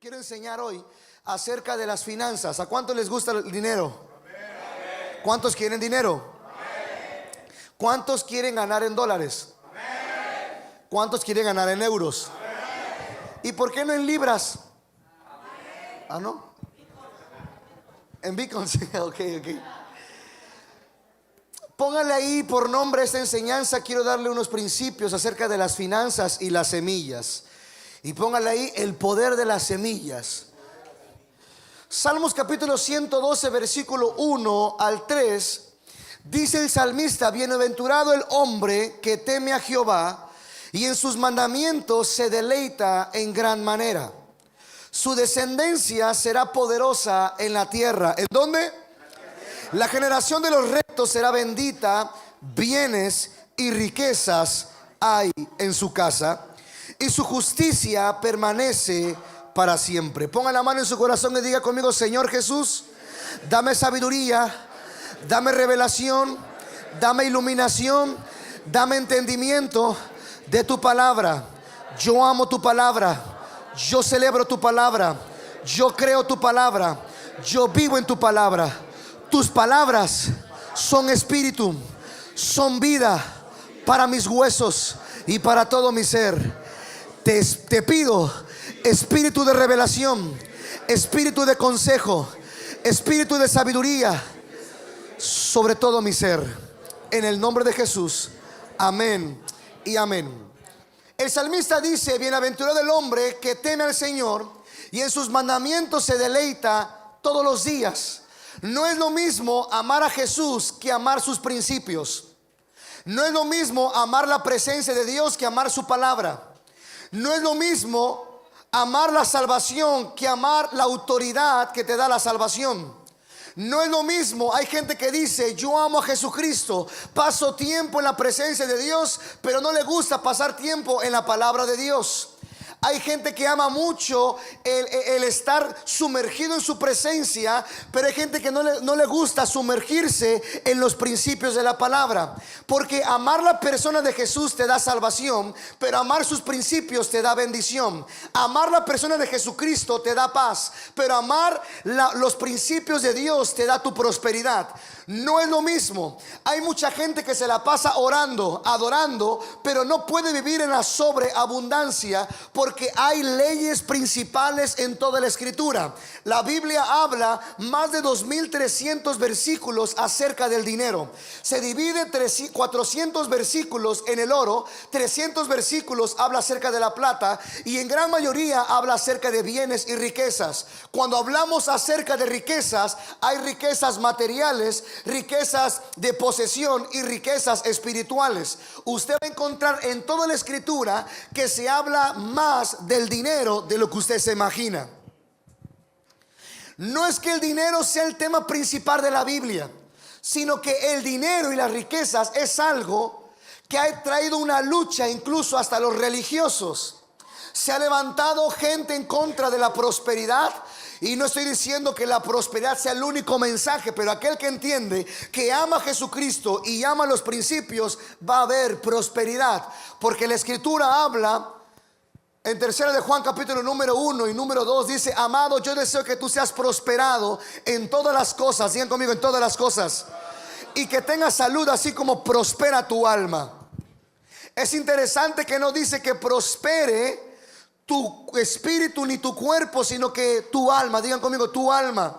Quiero enseñar hoy acerca de las finanzas. ¿A cuántos les gusta el dinero? ¿Cuántos quieren dinero? ¿Cuántos quieren ganar en dólares? ¿Cuántos quieren ganar en euros? ¿Y por qué no en libras? ¿Ah, no? En bitcoins. Ok. Póngale ahí por nombre esta enseñanza. Quiero darle unos principios acerca de las finanzas y las semillas. Y póngale ahí el poder de las semillas. Salmos capítulo 112 versículo 1 al 3. Dice el salmista: bienaventurado el hombre que teme a Jehová y en sus mandamientos se deleita en gran manera. Su descendencia será poderosa en la tierra. ¿En dónde? La generación de los rectos será bendita. Bienes y riquezas hay en su casa, y su justicia permanece para siempre. Ponga la mano en su corazón y diga conmigo: Señor Jesús, dame sabiduría, dame revelación, dame iluminación, dame entendimiento de tu palabra. Yo amo tu palabra, yo celebro tu palabra, yo creo tu palabra, yo vivo en tu palabra. Tus palabras son espíritu, son vida para mis huesos y para todo mi ser. Te pido espíritu de revelación, espíritu de consejo, espíritu de sabiduría sobre todo mi ser, en el nombre de Jesús. Amén y amén. El salmista dice: bienaventurado el hombre que teme al Señor y en sus mandamientos se deleita todos los días. No es lo mismo amar a Jesús que amar sus principios. No es lo mismo amar la presencia de Dios que amar su palabra. No es lo mismo amar la salvación que amar la autoridad que te da la salvación. No es lo mismo. Hay gente que dice: yo amo a Jesucristo, paso tiempo en la presencia de Dios, pero no le gusta pasar tiempo en la palabra de Dios. Hay gente que ama mucho el estar sumergido en su presencia, pero hay gente que no le gusta sumergirse en los principios de la palabra. Porque amar la persona de Jesús te da salvación, pero amar sus principios te da bendición. Amar la persona de Jesucristo te da paz, pero amar los principios de Dios te da tu prosperidad. No es lo mismo. Hay mucha gente que se la pasa orando, adorando, pero no puede vivir en la sobreabundancia, porque hay leyes principales en toda la escritura. La Biblia habla más de 2300 versículos acerca del dinero. Se divide 400 versículos en el oro, 300 versículos habla acerca de la plata, y en gran mayoría habla acerca de bienes y riquezas. Cuando hablamos acerca de riquezas, hay riquezas materiales, riquezas de posesión y riquezas espirituales. Usted va a encontrar en toda la escritura que se habla más del dinero de lo que usted se imagina. No es que el dinero sea el tema principal de la Biblia, sino que el dinero y las riquezas es algo que ha traído una lucha incluso hasta los religiosos. Se ha levantado gente en contra de la prosperidad. Y no estoy diciendo que la prosperidad sea el único mensaje, pero aquel que entiende que ama a Jesucristo y ama los principios, va a haber prosperidad. Porque la escritura habla en 3 de Juan capítulo número 1 y número 2, dice: amado, yo deseo que tú seas prosperado en todas las cosas. Digan conmigo: en todas las cosas. Y que tengas salud así como prospera tu alma. Es interesante que no dice que prospere tu espíritu ni tu cuerpo, sino que tu alma. Digan conmigo: tu alma.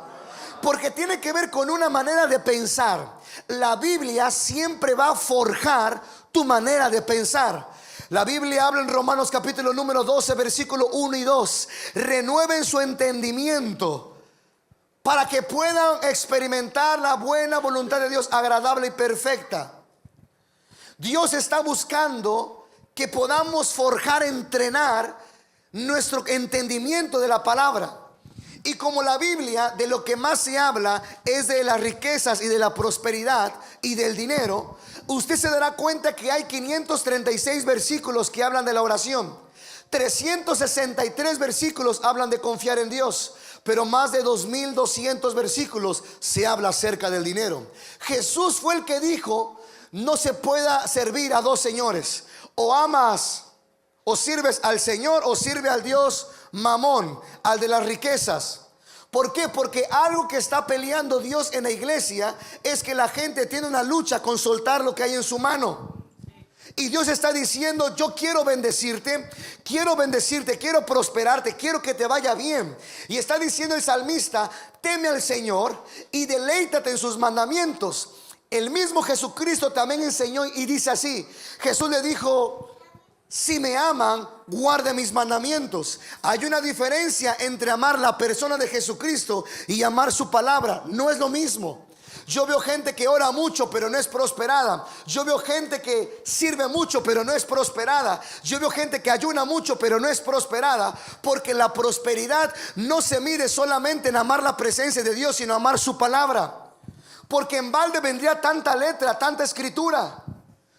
Porque tiene que ver con una manera de pensar. La Biblia siempre va a forjar tu manera de pensar. La Biblia habla en Romanos capítulo número 12 versículo 1 y 2: renueven su entendimiento para que puedan experimentar la buena voluntad de Dios, agradable y perfecta. Dios está buscando que podamos forjar, entrenar nuestro entendimiento de la palabra. Y como la Biblia de lo que más se habla es de las riquezas y de la prosperidad y del dinero, usted se dará cuenta que hay 536 versículos que hablan de la oración. 363 versículos hablan de confiar en Dios, pero más de 2200 versículos se habla acerca del dinero. Jesús fue el que dijo: no se pueda servir a dos señores. O amas O sirves al Señor o sirve al Dios Mamón, al de las riquezas. ¿Por qué? Porque algo que está peleando Dios en la iglesia es que la gente tiene una lucha con soltar lo que hay en su mano. Y Dios está diciendo: yo quiero bendecirte, quiero prosperarte, quiero que te vaya bien. Y está diciendo el salmista: teme al Señor y deleítate en sus mandamientos. El mismo Jesucristo también enseñó y dice así. Jesús le dijo: si me aman, guarden mis mandamientos. Hay una diferencia entre amar la persona de Jesucristo y amar su palabra. No es lo mismo. Yo veo gente que ora mucho pero no es prosperada. Yo veo gente que sirve mucho pero no es prosperada. Yo veo gente que ayuna mucho pero no es prosperada. Porque la prosperidad no se mide solamente en amar la presencia de Dios, sino amar su palabra. Porque en balde vendría tanta letra, tanta escritura.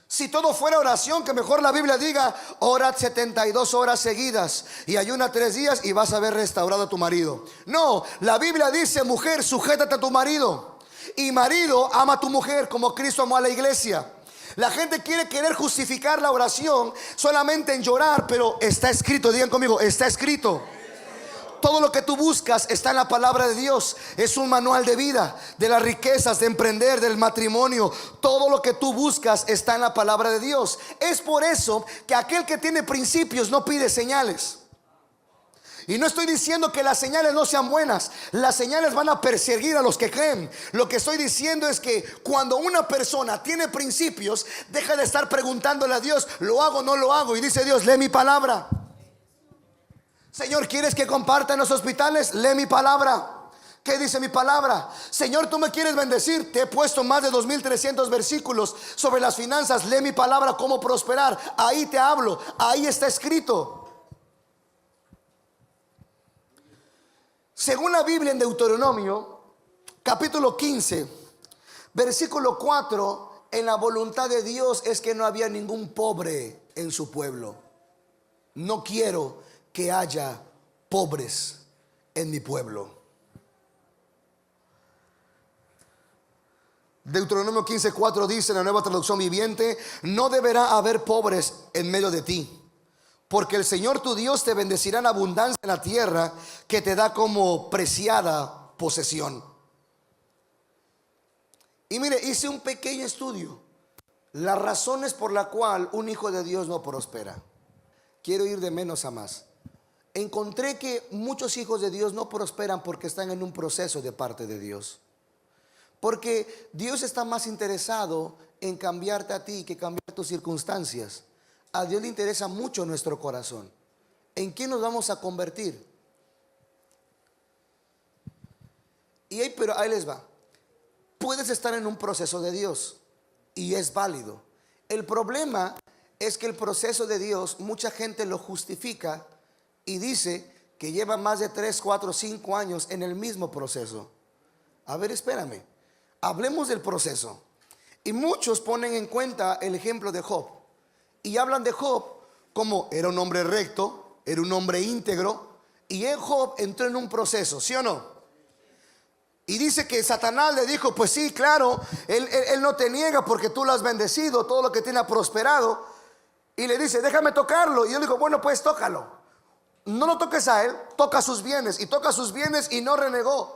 Si todo fuera oración, que mejor la Biblia diga: ora 72 horas seguidas y ayuna 3 días y vas a ver restaurado a tu marido. No, la Biblia dice: mujer, sujétate a tu marido. Y marido, ama a tu mujer como Cristo amó a la iglesia. La gente quiere querer justificar la oración solamente en llorar, pero está escrito, digan conmigo, está escrito. Todo lo que tú buscas está en la palabra de Dios. Es un manual de vida, de las riquezas, de emprender, del matrimonio. Todo lo que tú buscas está en la palabra de Dios. Es por eso que aquel que tiene principios no pide señales. Y no estoy diciendo que las señales no sean buenas. Las señales van a perseguir a los que creen. Lo que estoy diciendo es que cuando una persona tiene principios, deja de estar preguntándole a Dios: ¿lo hago o no lo hago? Y dice Dios: lee mi palabra. Señor, ¿quieres que comparta en los hospitales? Lee mi palabra. ¿Qué dice mi palabra? Señor, tú me quieres bendecir. Te he puesto más de 2300 versículos sobre las finanzas. Lee mi palabra, cómo prosperar. Ahí te hablo, ahí está escrito. Según la Biblia, en Deuteronomio capítulo 15 versículo 4, en la voluntad de Dios es que no había ningún pobre en su pueblo. No quiero que haya pobres en mi pueblo. Deuteronomio 15:4 dice en la Nueva Traducción Viviente: no deberá haber pobres en medio de ti, porque el Señor tu Dios te bendecirá en abundancia en la tierra que te da como preciada posesión. Y mire, hice un pequeño estudio, las razones por las cuales un hijo de Dios no prospera. Quiero ir de menos a más. Encontré que muchos hijos de Dios no prosperan porque están en un proceso de parte de Dios. Porque Dios está más interesado en cambiarte a ti que cambiar tus circunstancias. A Dios le interesa mucho nuestro corazón. ¿En quién nos vamos a convertir? Pero ahí les va. Puedes estar en un proceso de Dios y es válido. El problema es que el proceso de Dios mucha gente lo justifica y dice que lleva más de 3, 4, 5 años en el mismo proceso. A ver, espérame. Hablemos del proceso. Y muchos ponen en cuenta el ejemplo de Job. Y hablan de Job como era un hombre recto, era un hombre íntegro. Y Job entró en un proceso, ¿sí o no? Y dice que Satanás le dijo: pues sí, claro, él no te niega porque tú lo has bendecido, todo lo que tiene ha prosperado. Y le dice: déjame tocarlo. Y él dijo: bueno, pues tócalo. No lo toques a él, toca sus bienes. Y toca sus bienes y no renegó.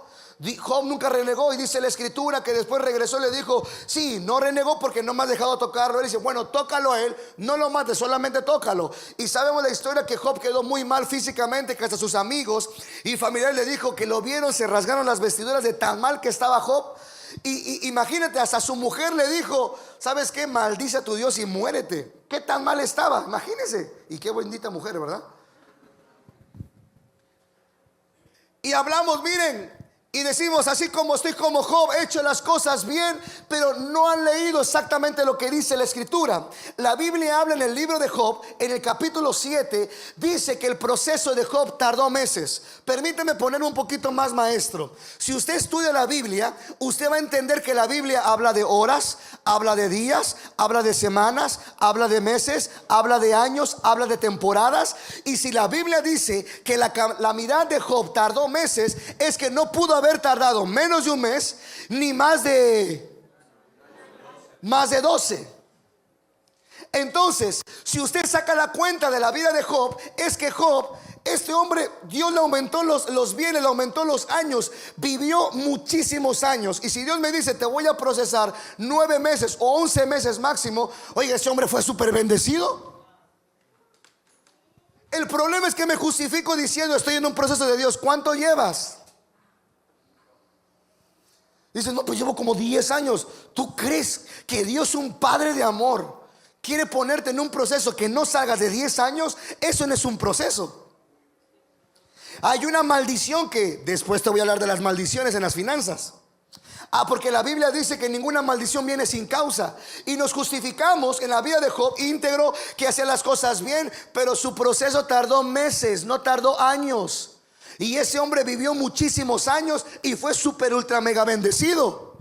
Job nunca renegó, y dice la escritura que después regresó y le dijo: sí, no renegó porque no me has dejado tocarlo. Él dice: bueno, tócalo a él, no lo mates, solamente tócalo. Y sabemos la historia que Job quedó muy mal físicamente, que hasta sus amigos y familiares le dijo que lo vieron, se rasgaron las vestiduras de tan mal que estaba Job. Y imagínate, hasta su mujer le dijo: ¿sabes qué? Maldice a tu Dios y muérete. ¿Qué tan mal estaba? Imagínense. Y qué bendita mujer, ¿verdad? Y hablamos, miren, y decimos: así como estoy como Job, he hecho las cosas bien. Pero no han leído exactamente lo que dice la escritura. La Biblia habla en el libro de Job, en el capítulo 7, dice que el proceso de Job tardó meses. Permíteme poner un poquito más, maestro. Si usted estudia la Biblia, usted va a entender que la Biblia habla de horas, habla de días, habla de semanas, habla de meses, habla de años, habla de temporadas. Y si la Biblia dice que la calamidad de Job tardó meses, es que no pudo haber tardado menos de un mes, ni más de 12. Entonces, si usted saca la cuenta de la vida de Job, es que Job, este hombre, Dios le aumentó los bienes, le aumentó los años, vivió muchísimos años. Y si Dios me dice, te voy a procesar 9 meses o 11 meses máximo, oiga, ese hombre fue súper bendecido. El problema es que me justifico diciendo, estoy en un proceso de Dios. ¿Cuánto llevas? Dices, no, pues llevo como 10 años. ¿Tú crees que Dios, un Padre de amor, quiere ponerte en un proceso que no salgas de 10 años? Eso no es un proceso. Hay una maldición que después te voy a hablar de las maldiciones en las finanzas. Porque la Biblia dice que ninguna maldición viene sin causa. Y nos justificamos en la vida de Job íntegro, que hacía las cosas bien, pero su proceso tardó meses, no tardó años. Y ese hombre vivió muchísimos años y fue súper ultra mega bendecido.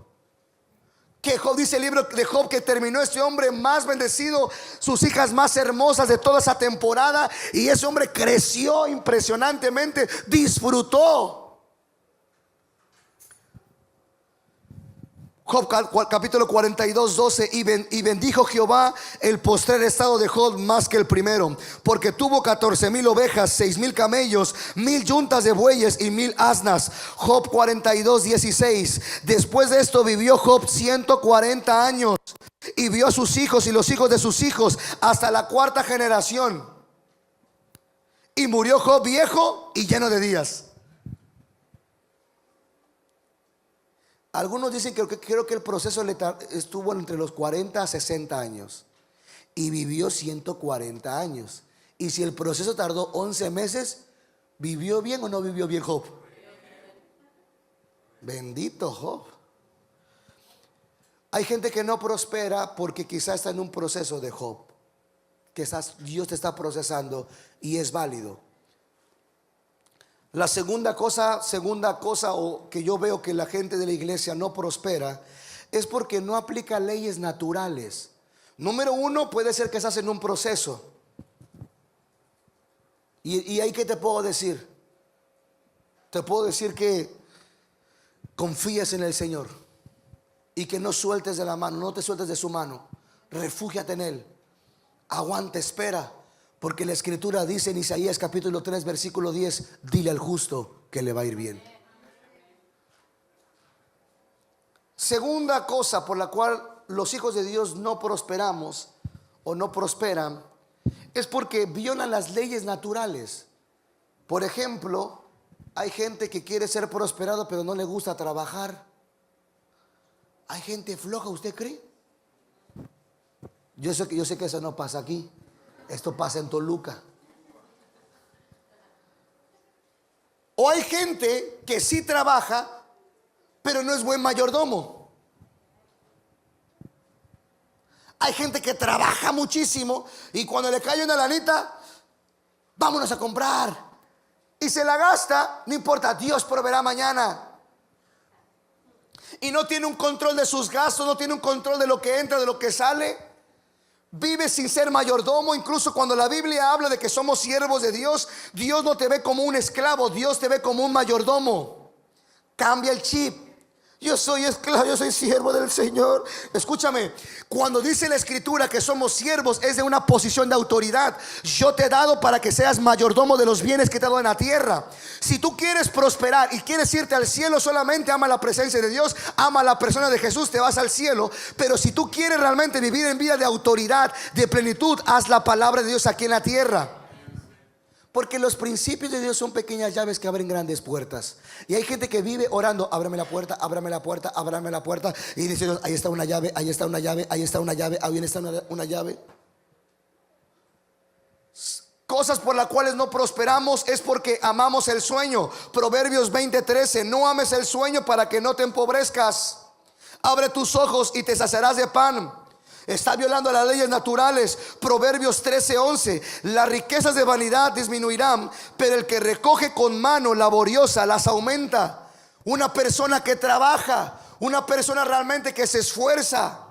Que Job, dice el libro de Job, que terminó este hombre más bendecido, sus hijas más hermosas de toda esa temporada. Y ese hombre creció impresionantemente, disfrutó. Job capítulo 42, 12. Y bendijo Jehová el postrer estado de Job más que el primero, porque tuvo 14,000 ovejas, 6,000 camellos, 1,000 yuntas de bueyes y 1,000 asnas. Job 42, 16. Después de esto vivió Job 140 años y vio a sus hijos y los hijos de sus hijos hasta la 4ª generación. Y murió Job viejo y lleno de días. Algunos dicen que creo que el proceso estuvo entre los 40 a 60 años y vivió 140 años. Y si el proceso tardó 11 meses, ¿vivió bien o no vivió bien Job? Bendito Job. Hay gente que no prospera porque quizás está en un proceso de Job, que Dios te está procesando y es válido. La segunda cosa o que yo veo que la gente de la iglesia no prospera es porque no aplica leyes naturales. Número 1, puede ser que estás en un proceso. Y ahí, ¿qué te puedo decir? Te puedo decir que confíes en el Señor y que no sueltes de la mano, no te sueltes de su mano. Refúgiate en Él. Aguanta, espera. Porque la escritura dice en Isaías capítulo 3 versículo 10, dile al justo que le va a ir bien. Segunda cosa por la cual los hijos de Dios no prosperamos o no prosperan es porque violan las leyes naturales. Por ejemplo, hay gente que quiere ser prosperado pero no le gusta trabajar. Hay gente floja, ¿usted cree? Yo sé que eso no pasa aquí. Esto pasa en Toluca. O hay gente que sí trabaja, pero no es buen mayordomo. Hay gente que trabaja muchísimo y cuando le cae una lanita, vámonos a comprar. Y se la gasta, no importa, Dios proveerá mañana. Y no tiene un control de sus gastos, no tiene un control de lo que entra, de lo que sale. Vive sin ser mayordomo. Incluso cuando la Biblia habla de que somos siervos de Dios, Dios no te ve como un esclavo, Dios te ve como un mayordomo. Cambia el chip. Yo soy esclavo, yo soy siervo del Señor. Escúchame, cuando dice la escritura que somos siervos, es de una posición de autoridad. Yo te he dado para que seas mayordomo de los bienes que te he dado en la tierra. Si tú quieres prosperar y quieres irte al cielo, solamente ama la presencia de Dios, ama la persona de Jesús, te vas al cielo. Pero si tú quieres realmente vivir en vida de autoridad, de plenitud, haz la palabra de Dios aquí en la tierra. Porque los principios de Dios son pequeñas llaves que abren grandes puertas. Y hay gente que vive orando, ábrame la puerta, ábrame la puerta, ábrame la puerta. Y dice Dios, ahí está una llave, ahí está una llave, ahí está una llave, ahí está una llave. Cosas por las cuales no prosperamos es porque amamos el sueño. Proverbios 20:13, no ames el sueño para que no te empobrezcas. Abre tus ojos y te saciarás de pan. Está violando las leyes naturales. Proverbios 13:11, las riquezas de vanidad disminuirán, pero el que recoge con mano laboriosa las aumenta. Una persona que trabaja, una persona realmente que se esfuerza.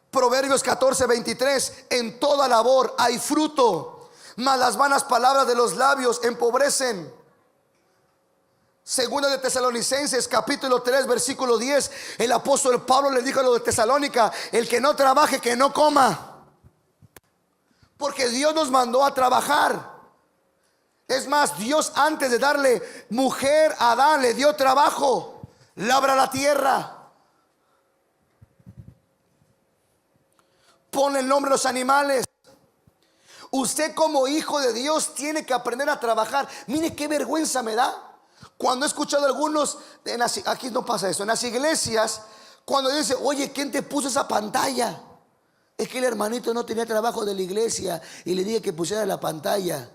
Proverbios 14:23, en toda labor hay fruto, mas las vanas palabras de los labios empobrecen. Segunda de Tesalonicenses capítulo 3 versículo 10, el apóstol Pablo le dijo a los de Tesalónica, el que no trabaje, que no coma. Porque Dios nos mandó a trabajar. Es más, Dios antes de darle mujer a Adán le dio trabajo. Labra la tierra. Pone el nombre a los animales. Usted como hijo de Dios tiene que aprender a trabajar. Mire qué vergüenza me da cuando he escuchado a algunos, aquí no pasa eso, en las iglesias, cuando dice, oye, ¿quién te puso esa pantalla? Es que el hermanito no tenía trabajo de la iglesia y le dije que pusiera la pantalla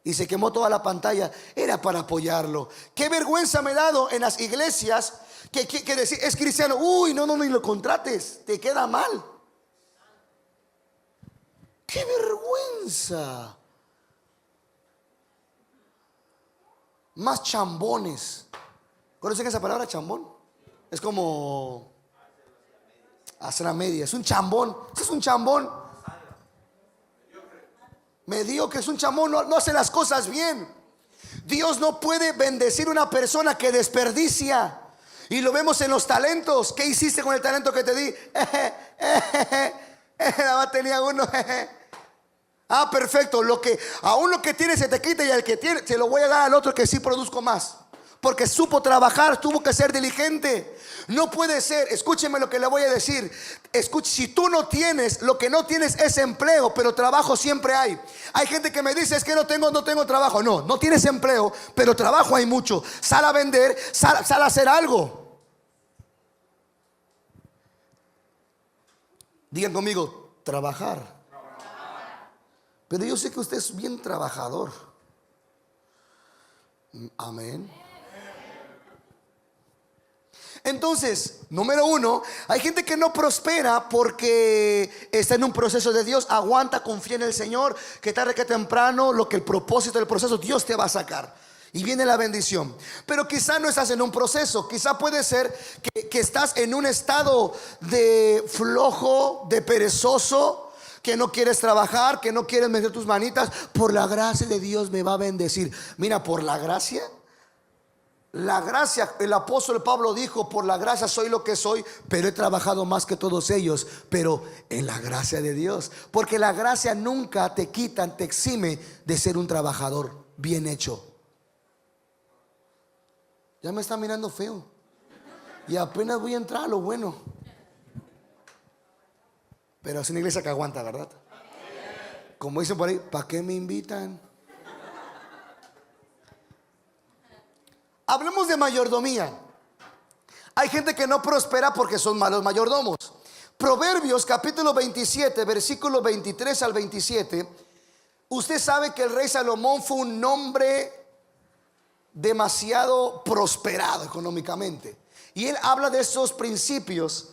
y se quemó toda la pantalla. Era para apoyarlo. Qué vergüenza me he dado en las iglesias que decir, es cristiano, uy, no, ni lo contrates, te queda mal. ¡Qué vergüenza! Más chambones. ¿Conocen esa palabra, chambón? Es como hacer la media. Es un chambón. ¿Qué es un chambón? Mediocre, es un chambón. No hace las cosas bien. Dios no puede bendecir a una persona que desperdicia. Y lo vemos en los talentos. ¿Qué hiciste con el talento que te di? Nada más tenía uno. Ah, perfecto. Aún lo que tienes se te quita, y al que tiene se lo voy a dar al otro que sí produzco más. Porque supo trabajar, tuvo que ser diligente. No puede ser, escúcheme lo que le voy a decir. Si tú no tienes, lo que no tienes es empleo, pero trabajo siempre hay. Hay gente que me dice, es que no tengo trabajo. No tienes empleo, pero trabajo hay mucho. Sal a vender, sal a hacer algo. Digan conmigo, trabajar. Pero yo sé que usted es bien trabajador. Amén. Entonces, número uno, hay gente que no prospera porque está en un proceso de Dios. Aguanta, confía en el Señor, que tarde que temprano, el propósito del proceso, Dios te va a sacar y viene la bendición. Pero quizá no estás en un proceso. Quizá puede ser que estás en un estado de flojo, de perezoso, que no quieres trabajar, que no quieres meter tus manitas. Por la gracia de Dios me va a bendecir. Mira, por la gracia, el apóstol Pablo dijo, por la gracia soy lo que soy, pero he trabajado más que todos ellos, pero en la gracia de Dios. Porque la gracia nunca te quita, te exime de ser un trabajador bien hecho. Ya me está mirando feo y apenas voy a entrar a lo bueno. Pero es una iglesia que aguanta, ¿verdad? Como dicen por ahí, ¿para qué me invitan? Hablemos de mayordomía. Hay gente que no prospera porque son malos mayordomos. Proverbios capítulo 27, versículo 23 al 27. Usted sabe que el rey Salomón fue un hombre demasiado prosperado económicamente. Y él habla de esos principios.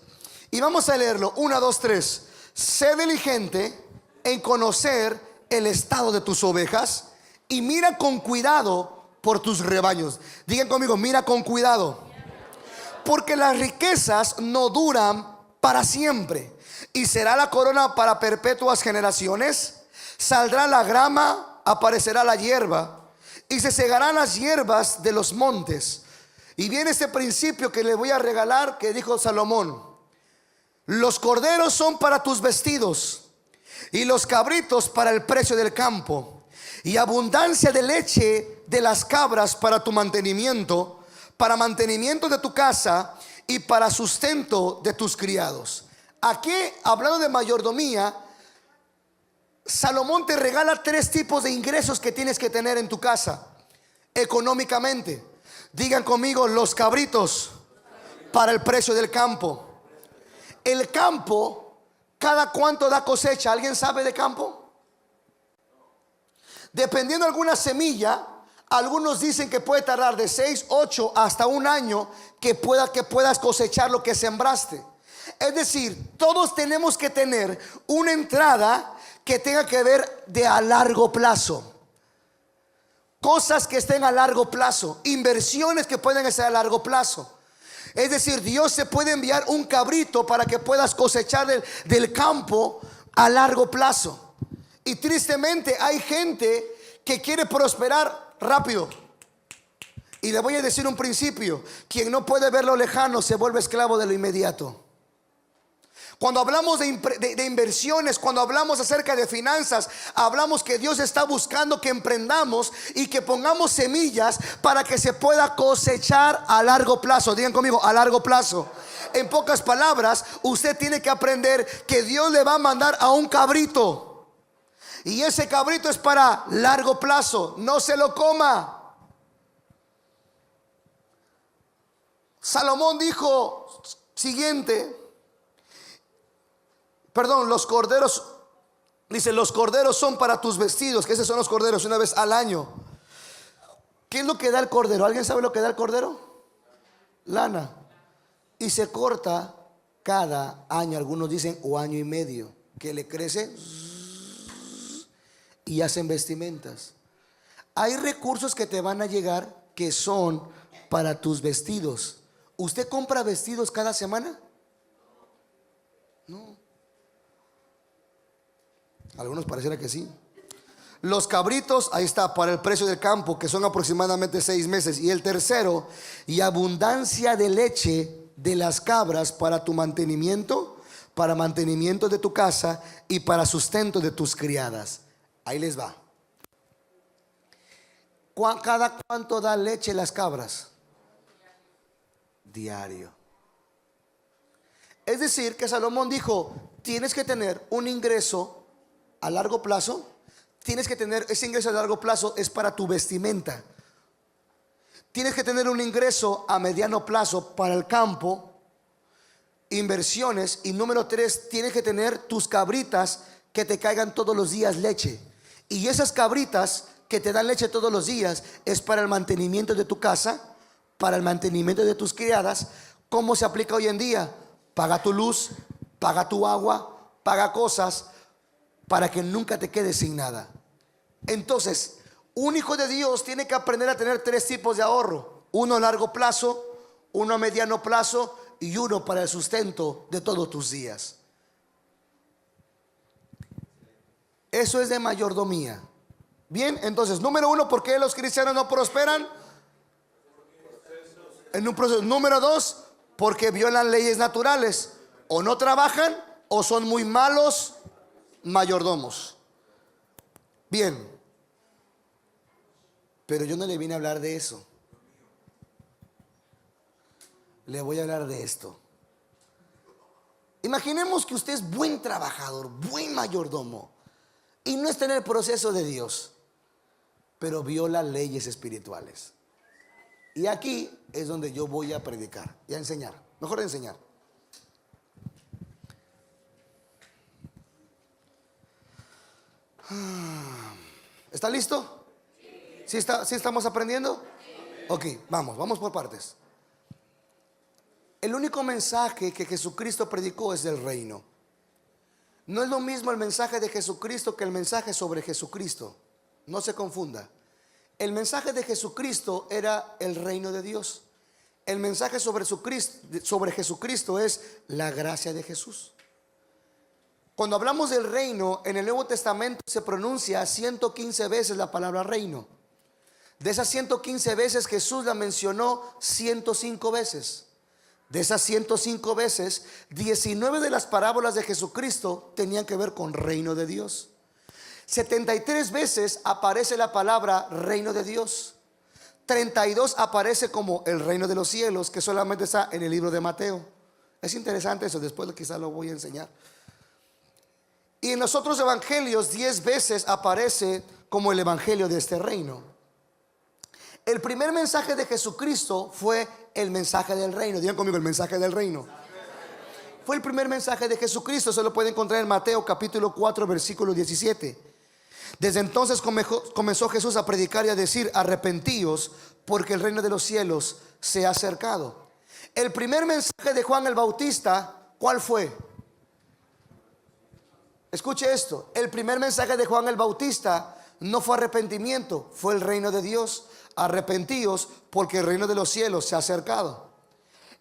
Y vamos a leerlo, 1, 2, 3. Sé diligente en conocer el estado de tus ovejas y mira con cuidado por tus rebaños. Digan conmigo, mira con cuidado. Porque las riquezas no duran para siempre, y será la corona para perpetuas generaciones. Saldrá la grama, aparecerá la hierba, y se segarán las hierbas de los montes. Y viene este principio que le voy a regalar, que dijo Salomón: los corderos son para tus vestidos, y los cabritos para el precio del campo, y abundancia de leche de las cabras para tu mantenimiento, para mantenimiento de tu casa y para sustento de tus criados. Aquí, hablando de mayordomía, Salomón te regala 3 tipos de ingresos que tienes que tener en tu casa económicamente. Digan conmigo, los cabritos para el precio del campo. El campo, ¿cada cuánto da cosecha? ¿Alguien sabe de campo? Dependiendo de alguna semilla, algunos dicen que puede tardar de 6, 8 hasta un año que puedas cosechar lo que sembraste. Es decir, todos tenemos que tener una entrada que tenga que ver de a largo plazo. Cosas que estén a largo plazo, inversiones que pueden estar a largo plazo. Es decir, Dios se puede enviar un cabrito para que puedas cosechar del campo a largo plazo. Y tristemente hay gente que quiere prosperar rápido. Y le voy a decir un principio: quien no puede ver lo lejano se vuelve esclavo de lo inmediato. Cuando hablamos de inversiones, cuando hablamos acerca de finanzas, hablamos que Dios está buscando que emprendamos y que pongamos semillas para que se pueda cosechar a largo plazo. Digan conmigo, a largo plazo. En pocas palabras, usted tiene que aprender que Dios le va a mandar a un cabrito, y ese cabrito es para largo plazo. No se lo coma. Salomón dijo siguiente, los corderos, dice, los corderos son para tus vestidos, que esos son los corderos una vez al año. ¿Qué es lo que da el cordero? ¿Alguien sabe lo que da el cordero? Lana. Y se corta cada año, algunos dicen o año y medio, que le crece y hacen vestimentas. Hay recursos que te van a llegar que son para tus vestidos. ¿Usted compra vestidos cada semana? No. Algunos pareciera que sí. Los cabritos, ahí está, para el precio del campo, que son aproximadamente 6 meses. Y el tercero, y abundancia de leche de las cabras para tu mantenimiento, para mantenimiento de tu casa y para sustento de tus criadas. Ahí les va. ¿Cada cuánto da leche las cabras? Diario. Es decir, que Salomón dijo, tienes que tener un ingreso a largo plazo. Tienes que tener ese ingreso a largo plazo, es para tu vestimenta. Tienes que tener un ingreso a mediano plazo para el campo, inversiones. Y número 3, tienes que tener tus cabritas que te caigan todos los días leche. Y esas cabritas que te dan leche todos los días es para el mantenimiento de tu casa, para el mantenimiento de tus criadas. ¿Cómo se aplica hoy en día? Paga tu luz, paga tu agua, paga cosas para que nunca te quedes sin nada. Entonces, un hijo de Dios tiene que aprender a tener 3 tipos de ahorro: uno a largo plazo, uno a mediano plazo y uno para el sustento de todos tus días. Eso es de mayordomía. Bien, entonces, número 1, ¿por qué los cristianos no prosperan? En un proceso. Número 2, porque violan leyes naturales, o no trabajan o son muy malos mayordomos. Bien, pero yo no le vine a hablar de eso. Le voy a hablar de esto. Imaginemos que usted es buen trabajador, buen mayordomo, y no está en el proceso de Dios, pero viola leyes espirituales. Y aquí es donde yo voy a predicar y a enseñar. Mejor enseñar. ¿Está listo? ¿Sí estamos aprendiendo? Ok, vamos por partes. El único mensaje que Jesucristo predicó es del reino. No es lo mismo el mensaje de Jesucristo que el mensaje sobre Jesucristo. No se confunda. El mensaje de Jesucristo era el reino de Dios. El mensaje sobre Jesucristo es la gracia de Jesús. Cuando hablamos del reino, en el Nuevo Testamento se pronuncia 115 veces la palabra reino. De esas 115 veces, Jesús la mencionó 105 veces. De esas 105 veces, 19 de las parábolas de Jesucristo tenían que ver con reino de Dios. 73 veces aparece la palabra reino de Dios. 32 aparece como el reino de los cielos, que solamente está en el libro de Mateo. Es interesante eso, después quizás lo voy a enseñar. Y en los otros evangelios 10 veces aparece como el evangelio de este reino. El primer mensaje de Jesucristo fue el mensaje del reino. Digan conmigo, el mensaje del reino. Fue el primer mensaje de Jesucristo. Se lo puede encontrar en Mateo capítulo 4 versículo 17. Desde entonces comenzó Jesús a predicar y a decir: arrepentíos, porque el reino de los cielos se ha acercado. El primer mensaje de Juan el Bautista, ¿cuál fue? Escuche esto. El primer mensaje de Juan el Bautista no fue arrepentimiento, fue el reino de Dios. Arrepentíos, porque el reino de los cielos se ha acercado.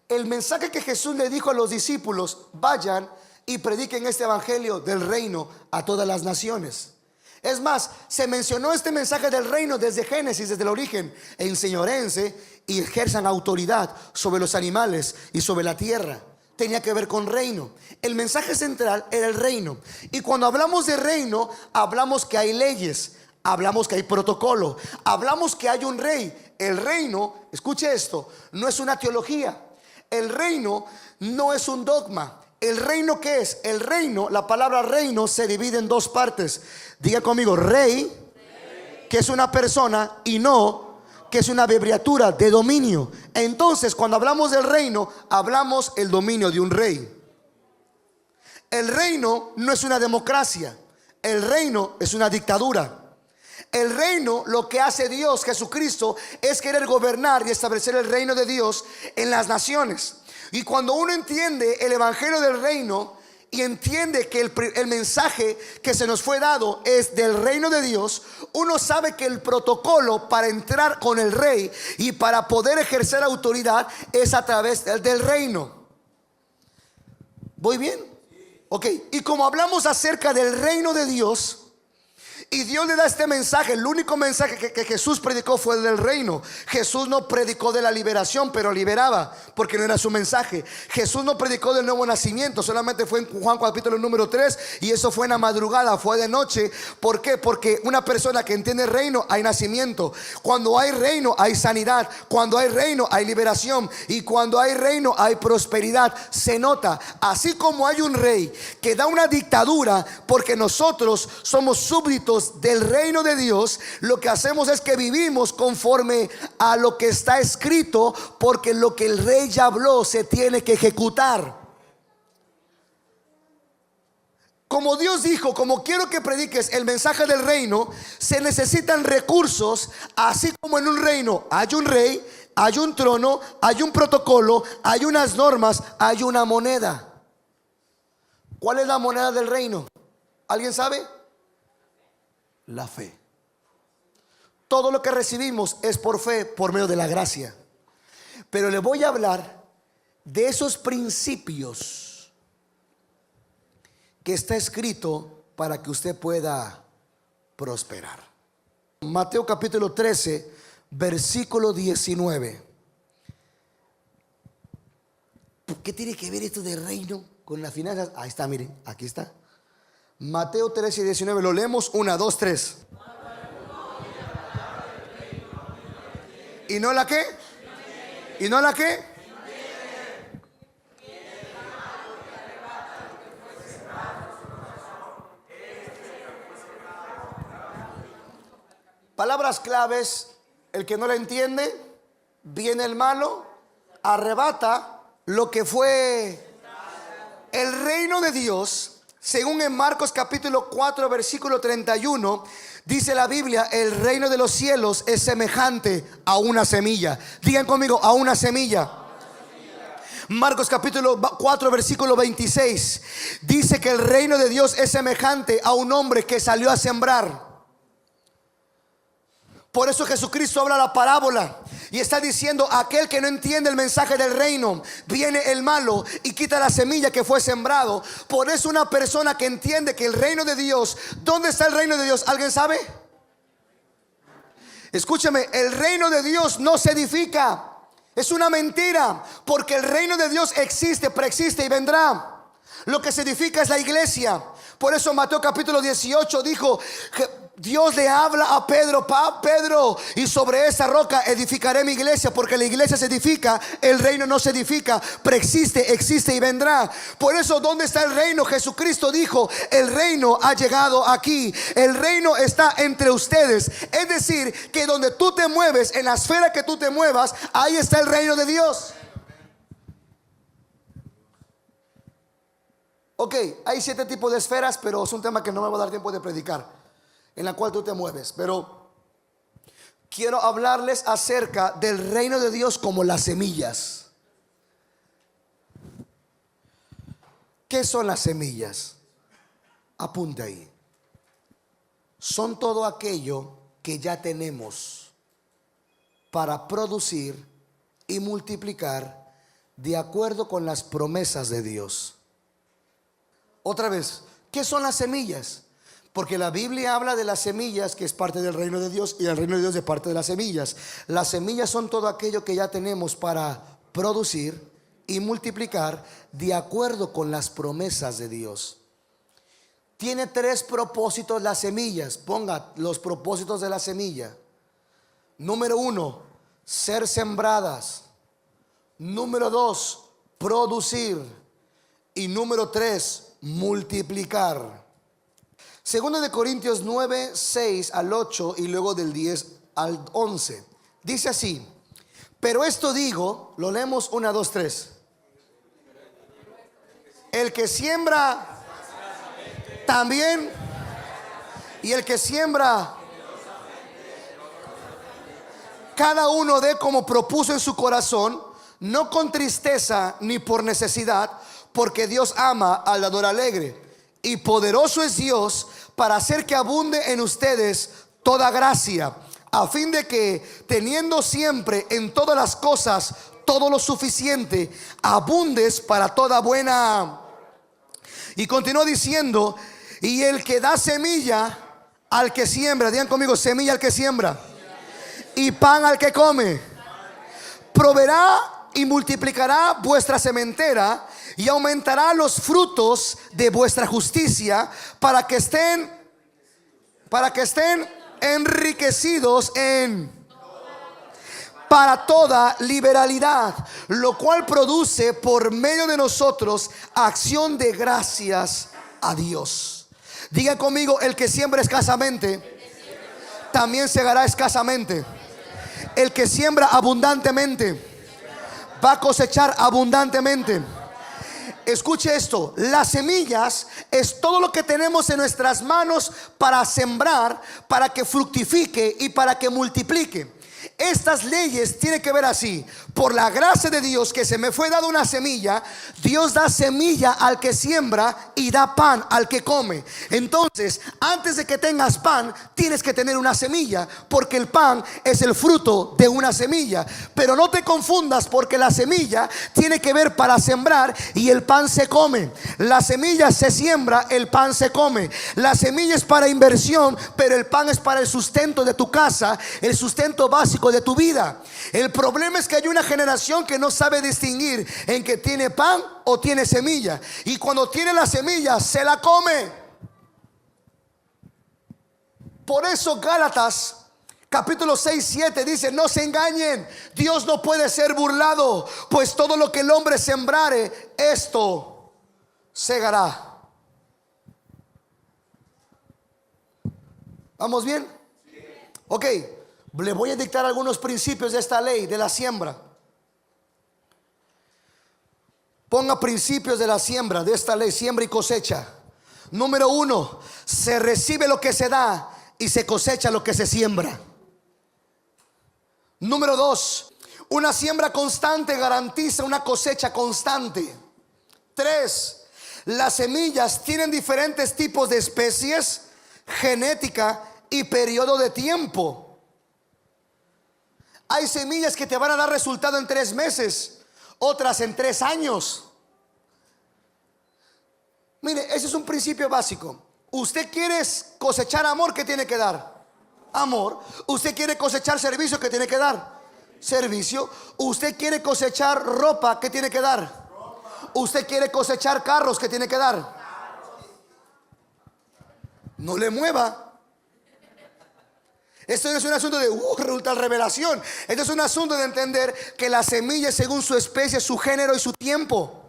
El mensaje que Jesús le dijo a los discípulos: vayan y prediquen este evangelio del reino a todas las naciones. Es más, se mencionó este mensaje del reino desde Génesis, desde el origen. Enseñorense y ejerzan autoridad sobre los animales y sobre la tierra. tenía que ver con reino. El mensaje central era el reino. Y cuando hablamos de reino, hablamos que hay leyes, hablamos que hay protocolo, hablamos que hay un rey. El reino, escuche esto, no es una teología. El reino no es un dogma. ¿El reino qué es? El reino, la palabra reino se divide en dos partes. Diga conmigo, rey, que es una persona, y no, que es una abreviatura de dominio. Entonces, cuando hablamos del reino, hablamos el dominio de un rey. El reino no es una democracia. El reino es una dictadura. El reino, lo que hace Dios, Jesucristo, es querer gobernar y establecer el reino de Dios en las naciones. Y cuando uno entiende el evangelio del reino y entiende que el mensaje que se nos fue dado es del reino de Dios, uno sabe que el protocolo para entrar con el rey y para poder ejercer autoridad es a través del reino. ¿Voy bien? Ok, y como hablamos acerca del reino de Dios, y Dios le da este mensaje, el único mensaje que Jesús predicó fue el del reino. Jesús no predicó de la liberación, pero liberaba, porque no era su mensaje. Jesús no predicó del nuevo nacimiento, solamente fue en Juan capítulo número 3, y eso fue en la madrugada, fue de noche. ¿Por qué? Porque una persona que entiende el reino, hay nacimiento. Cuando hay reino, hay sanidad. Cuando hay reino, hay liberación. Y cuando hay reino, hay prosperidad. Se nota, así como hay un rey que da una dictadura, porque nosotros somos súbditos del reino de Dios, lo que hacemos es que vivimos conforme a lo que está escrito, porque lo que el rey ya habló se tiene que ejecutar. Como Dios dijo, como quiero que prediques el mensaje del reino, se necesitan recursos. Así como en un reino hay un rey, hay un trono, hay un protocolo, hay unas normas, hay una moneda. ¿Cuál es la moneda del reino? ¿Alguien sabe? La fe. Todo lo que recibimos es por fe, por medio de la gracia. Pero le voy a hablar de esos principios que está escrito para que usted pueda prosperar. Mateo capítulo 13, versículo 19. ¿Qué tiene que ver esto de reino con las finanzas? Ahí está, miren, aquí está. Mateo 13 y 19, lo leemos, 1, 2, 3. ¿Y no la qué? ¿Y no la qué? Palabras claves, el que no la entiende, viene el malo, arrebata lo que fue el reino de Dios. Según en Marcos capítulo 4 versículo 31, dice la Biblia, el reino de los cielos es semejante a una semilla. Digan conmigo, a una semilla. Marcos capítulo 4 versículo 26 dice que el reino de Dios es semejante a un hombre que salió a sembrar. Por eso Jesucristo habla la parábola y está diciendo, aquel que no entiende el mensaje del reino, viene el malo y quita la semilla que fue sembrado. Por eso una persona que entiende que el reino de Dios, ¿dónde está el reino de Dios? ¿Alguien sabe? Escúcheme, el reino de Dios no se edifica. Es una mentira, porque el reino de Dios existe, preexiste y vendrá. Lo que se edifica es la iglesia. Por eso Mateo capítulo 18 dijo, Dios le habla a Pedro, Pedro, y sobre esa roca edificaré mi iglesia, porque la iglesia se edifica, el reino no se edifica, preexiste, existe y vendrá. Por eso, ¿dónde está el reino? Jesucristo dijo, el reino ha llegado aquí, el reino está entre ustedes. Es decir, que donde tú te mueves, en la esfera que tú te muevas, ahí está el reino de Dios. Ok, hay 7 tipos de esferas, pero es un tema que no me va a dar tiempo de predicar, en la cual tú te mueves. Pero quiero hablarles acerca del reino de Dios como las semillas. ¿Qué son las semillas? Apunte ahí. Son todo aquello que ya tenemos para producir y multiplicar de acuerdo con las promesas de Dios. Otra vez, ¿qué son las semillas? Porque la Biblia habla de las semillas, que es parte del reino de Dios, y el reino de Dios es parte de las semillas. Las semillas son todo aquello que ya tenemos para producir y multiplicar de acuerdo con las promesas de Dios. Tiene 3 propósitos las semillas. Ponga los propósitos de la semilla. Número 1, ser sembradas. Número 2, producir. Y número 3, multiplicar. Segundo de Corintios 9, 6 al 8 y luego del 10 al 11. Dice así: pero esto digo, lo leemos 1, 2, 3. El que siembra también, y el que siembra, cada uno dé como propuso en su corazón, no con tristeza ni por necesidad, porque Dios ama al dador alegre. Y poderoso es Dios para hacer que abunde en ustedes toda gracia, a fin de que, teniendo siempre en todas las cosas todo lo suficiente, abundes para toda buena. Y continuó diciendo: y el que da semilla al que siembra, digan conmigo, semilla al que siembra, y pan al que come, proveerá y multiplicará vuestra sementera y aumentará los frutos de vuestra justicia, para que estén enriquecidos para toda liberalidad, lo cual produce por medio de nosotros acción de gracias a Dios. Diga conmigo: el que siembra escasamente, también segará escasamente. El que siembra abundantemente, va a cosechar abundantemente. Escuche esto: las semillas es todo lo que tenemos en nuestras manos para sembrar, para que fructifique y para que multiplique. Estas leyes tienen que ver así: por la gracia de Dios que se me fue dada una semilla, Dios da semilla al que siembra y da pan al que come. Entonces, antes de que tengas pan, tienes que tener una semilla, porque el pan es el fruto de una semilla. Pero no te confundas, porque la semilla tiene que ver para sembrar y el pan se come. La semilla se siembra, el pan se come. La semilla es para inversión, pero el pan es para el sustento de tu casa, el sustento básico de tu vida. El problema es que hay una generación que no sabe distinguir en que tiene pan o tiene semilla, y cuando tiene la semilla se la come. Por eso Gálatas capítulo 6, 7 dice: no se engañen, Dios no puede ser burlado, pues todo lo que el hombre sembrare, esto segará. ¿Vamos bien? Ok, le voy a dictar algunos principios de esta ley de la siembra. Ponga principios de la siembra, de esta ley, siembra y cosecha. Número 1, se recibe lo que se da y se cosecha lo que se siembra. Número 2, una siembra constante garantiza una cosecha constante. 3, las semillas tienen diferentes tipos de especies, genética y periodo de tiempo. Hay semillas que te van a dar resultado en 3 meses, otras en 3 años. Mire, ese es un principio básico. Usted quiere cosechar amor, ¿qué tiene que dar? Amor. Usted quiere cosechar servicio, ¿qué tiene que dar? Servicio. Usted quiere cosechar ropa, ¿qué tiene que dar? Usted quiere cosechar carros, ¿qué tiene que dar? No le mueva. Esto no es un asunto de tal revelación. Esto es un asunto de entender que la semilla es según su especie, su género y su tiempo.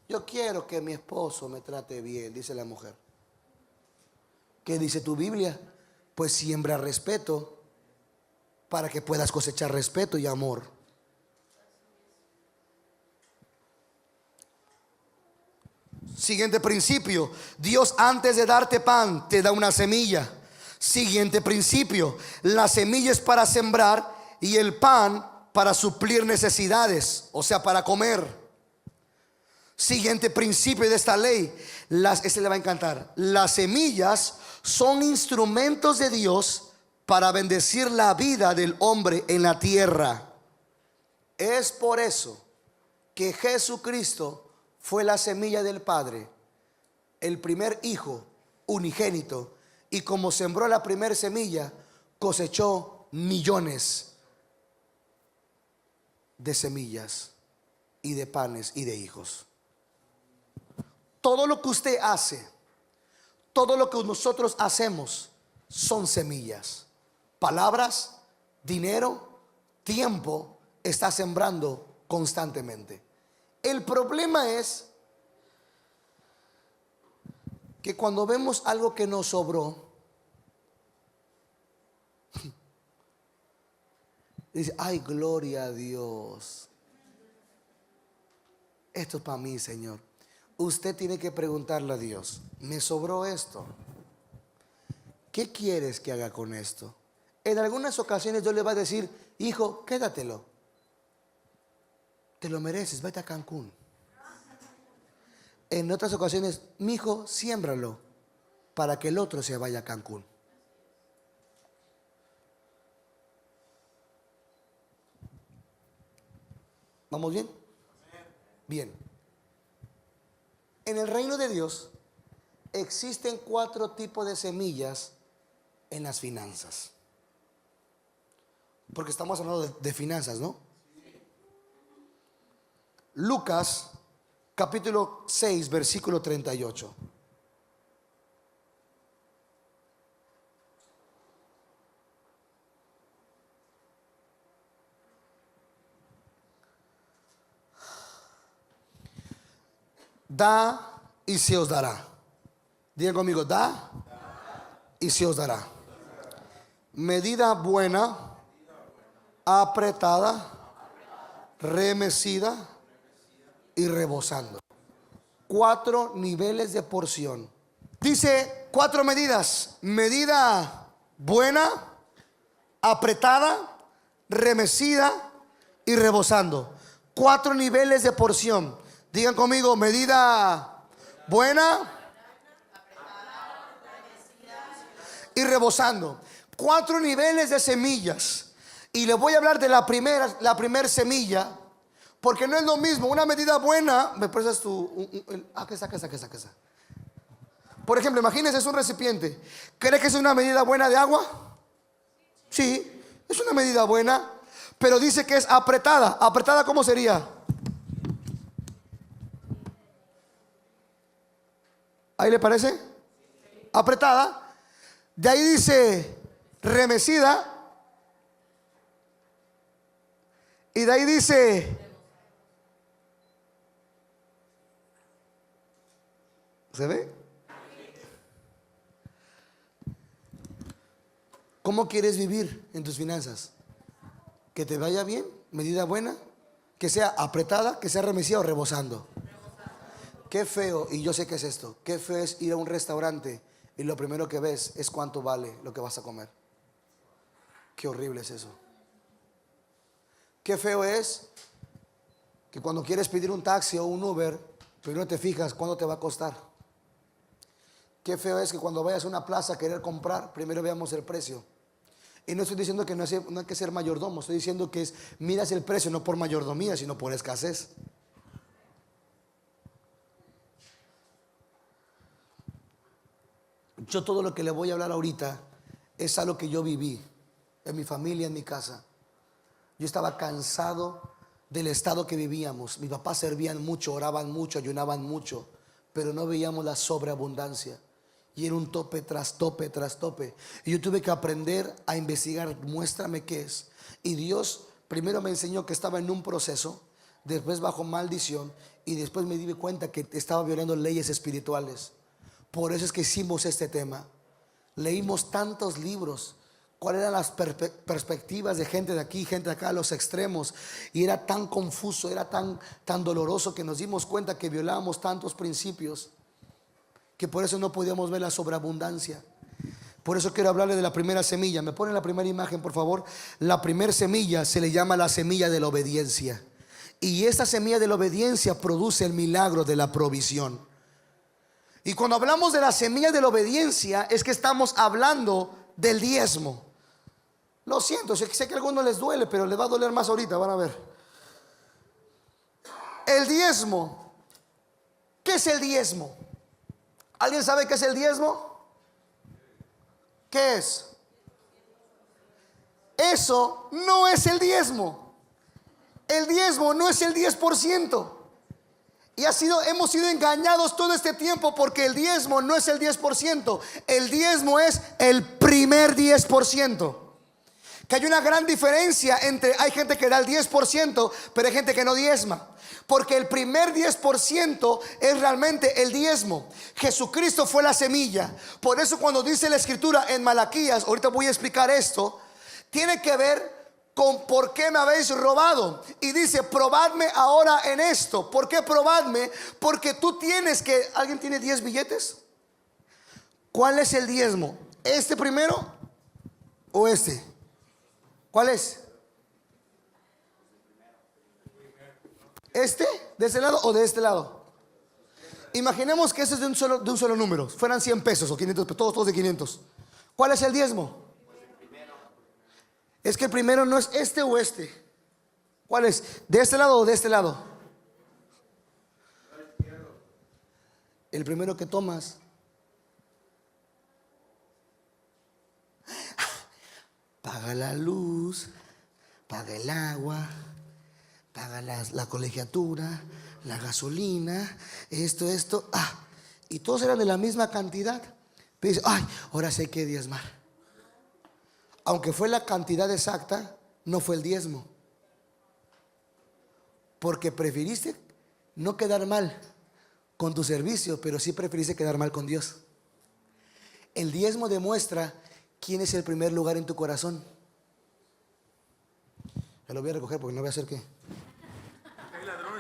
Yo quiero que mi esposo me trate bien, dice la mujer. ¿Qué dice tu Biblia? Pues siembra respeto para que puedas cosechar respeto y amor. Siguiente principio: Dios, antes de darte pan, te da una semilla. Siguiente principio: la semilla es para sembrar y el pan para suplir necesidades, o sea, para comer. Siguiente principio de esta ley, este le va a encantar: las semillas son instrumentos de Dios para bendecir la vida del hombre en la tierra. Es por eso que Jesucristo fue la semilla del Padre, el primer hijo unigénito, y como sembró la primera semilla, cosechó millones de semillas. y de panes y de hijos. Todo lo que usted hace, todo lo que nosotros hacemos son semillas. Palabras, dinero, tiempo, está sembrando constantemente. El problema es que cuando vemos algo que nos sobró, dice, ay, gloria a Dios, esto es para mí, Señor. Usted tiene que preguntarle a Dios, me sobró esto, ¿qué quieres que haga con esto? En algunas ocasiones Dios le va a decir, hijo, quédatelo, te lo mereces, vete a Cancún. En otras ocasiones, mi hijo, siémbralo para que el otro se vaya a Cancún. ¿Vamos bien? Bien. En el reino de Dios existen 4 tipos de semillas en las finanzas. Porque estamos hablando de finanzas, ¿no? Lucas capítulo 6, versículo 38. Da y se os dará. Digan conmigo, da y se os dará. Medida buena, apretada, remecida y rebosando. 4 niveles de porción. Dice 4 medidas: medida buena, apretada, remecida y rebosando. 4 niveles de porción. Digan conmigo, medida buena y rebosando. 4 niveles de semillas. Y les voy a hablar de la primera semilla, porque no es lo mismo una medida buena. ¿Me prestas qué está? Por ejemplo, imagínense, es un recipiente. ¿Cree que es una medida buena de agua? Sí, es una medida buena. Pero dice que es apretada. ¿Apretada cómo sería? ¿Ahí le parece? Apretada. De ahí dice remecida. Y de ahí dice, ¿se ve? ¿Cómo quieres vivir en tus finanzas? ¿Que te vaya bien? ¿Medida buena? ¿Que sea apretada? ¿Que sea remecida o rebosando? Qué feo, y yo sé que es esto, qué feo es ir a un restaurante y lo primero que ves es cuánto vale lo que vas a comer. Qué horrible es eso. Qué feo es que cuando quieres pedir un taxi o un Uber, primero te fijas cuánto te va a costar. Qué feo es que cuando vayas a una plaza a querer comprar, primero veamos el precio. Y no estoy diciendo que no hay que ser mayordomo, estoy diciendo que miras el precio no por mayordomía, sino por escasez. Yo todo lo que le voy a hablar ahorita es algo que yo viví en mi familia, en mi casa. Yo estaba cansado del estado que vivíamos. Mi papá servían mucho, oraban mucho, ayunaban mucho, pero no veíamos la sobreabundancia. Y era un tope tras tope tras tope. Y yo tuve que aprender a investigar, muéstrame qué es. Y Dios primero me enseñó que estaba en un proceso, después bajo maldición, y después me di cuenta que estaba violando leyes espirituales. Por eso es que hicimos este tema. Leímos tantos libros. ¿Cuáles eran las perspectivas de gente de aquí, gente de acá, los extremos? Y era tan confuso, era tan doloroso que nos dimos cuenta que violábamos tantos principios, que por eso no podíamos ver la sobreabundancia. Por eso quiero hablarle de la primera semilla. ¿Me ponen la primera imagen, por favor? La primera semilla se le llama la semilla de la obediencia. Y esta semilla de la obediencia produce el milagro de la provisión. Y cuando hablamos de la semilla de la obediencia, es que estamos hablando del diezmo. Lo siento, sé que a algunos les duele, pero les va a doler más ahorita, van a ver. El diezmo. ¿Qué es el diezmo? ¿Alguien sabe qué es el diezmo? ¿Qué es? Eso no es el diezmo. El diezmo no es el 10%. Y hemos sido engañados todo este tiempo, porque el diezmo no es el 10%. El diezmo es el primer 10%. Que hay una gran diferencia entre, hay gente que da el 10%, pero hay gente que no diezma. Porque el primer 10% es realmente el diezmo. Jesucristo fue la semilla. Por eso cuando dice la escritura en Malaquías, ahorita voy a explicar esto, tiene que ver con por qué me habéis robado. Y dice, probadme ahora en esto. ¿Por qué probadme? Porque tú tienes que... ¿Alguien tiene 10 billetes? ¿Cuál es el diezmo? ¿Este primero o este? ¿Cuál es? ¿Este? ¿De ese lado o de este lado? Imaginemos que ese es de un solo número. Fueran 100 pesos o 500, todos de 500. ¿Cuál es el diezmo? Es que el primero no es este o este. ¿Cuál es? ¿De este lado o de este lado? El primero que tomas. Paga la luz, paga el agua, paga la colegiatura, la gasolina, esto. Y todos eran de la misma cantidad. Pero dice, ay, ahora sí hay que diezmar. Aunque fue la cantidad exacta, no fue el diezmo. Porque preferiste no quedar mal con tu servicio, pero sí preferiste quedar mal con Dios. El diezmo demuestra quién es el primer lugar en tu corazón. Ya lo voy a recoger porque no voy a hacer qué. Hay ladrones.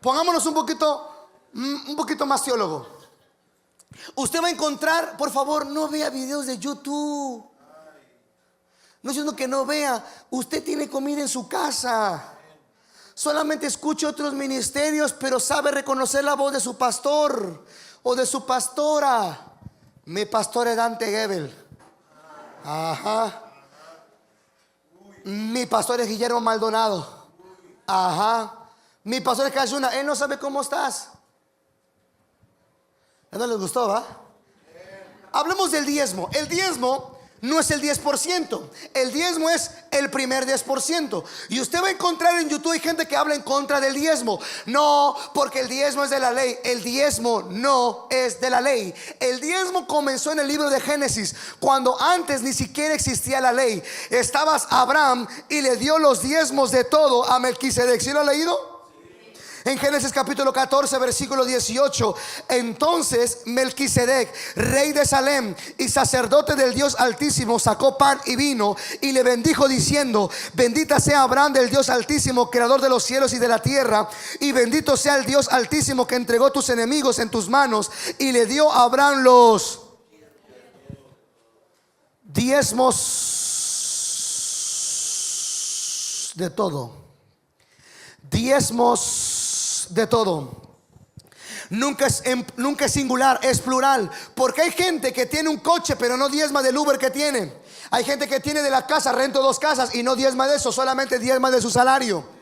Pongámonos un poquito más teólogo. Usted va a encontrar, por favor, no vea videos de YouTube. No es diciendo que no vea. Usted tiene comida en su casa. Solamente escuche otros ministerios, pero sabe reconocer la voz de su pastor o de su pastora. Mi pastor es Dante Gebel. Ajá. Mi pastor es Guillermo Maldonado. Ajá. Mi pastor es Cayuna. Él no sabe cómo estás. ¿No les gustó, va? Hablemos del diezmo. El diezmo no es el 10%. El diezmo es el primer 10%. Y usted va a encontrar en YouTube hay gente que habla en contra del diezmo. No, porque el diezmo es de la ley. El diezmo no es de la ley. El diezmo comenzó en el libro de Génesis, cuando antes ni siquiera existía la ley. Estabas Abraham y le dio los diezmos de todo a Melquisedec. ¿Sí lo ha leído? En Génesis capítulo 14 versículo 18. Entonces Melquisedec, rey de Salem y sacerdote del Dios Altísimo, sacó pan y vino y le bendijo diciendo: bendita sea Abraham del Dios Altísimo, creador de los cielos y de la tierra, y bendito sea el Dios Altísimo que entregó tus enemigos en tus manos. Y le dio a Abraham los diezmos de todo. Diezmos de todo. Nunca es singular, es plural. Porque hay gente que tiene un coche pero no diezma del Uber que tiene. Hay gente que tiene de la casa, rento 2 casas y no diezma de eso, solamente diezma de su salario.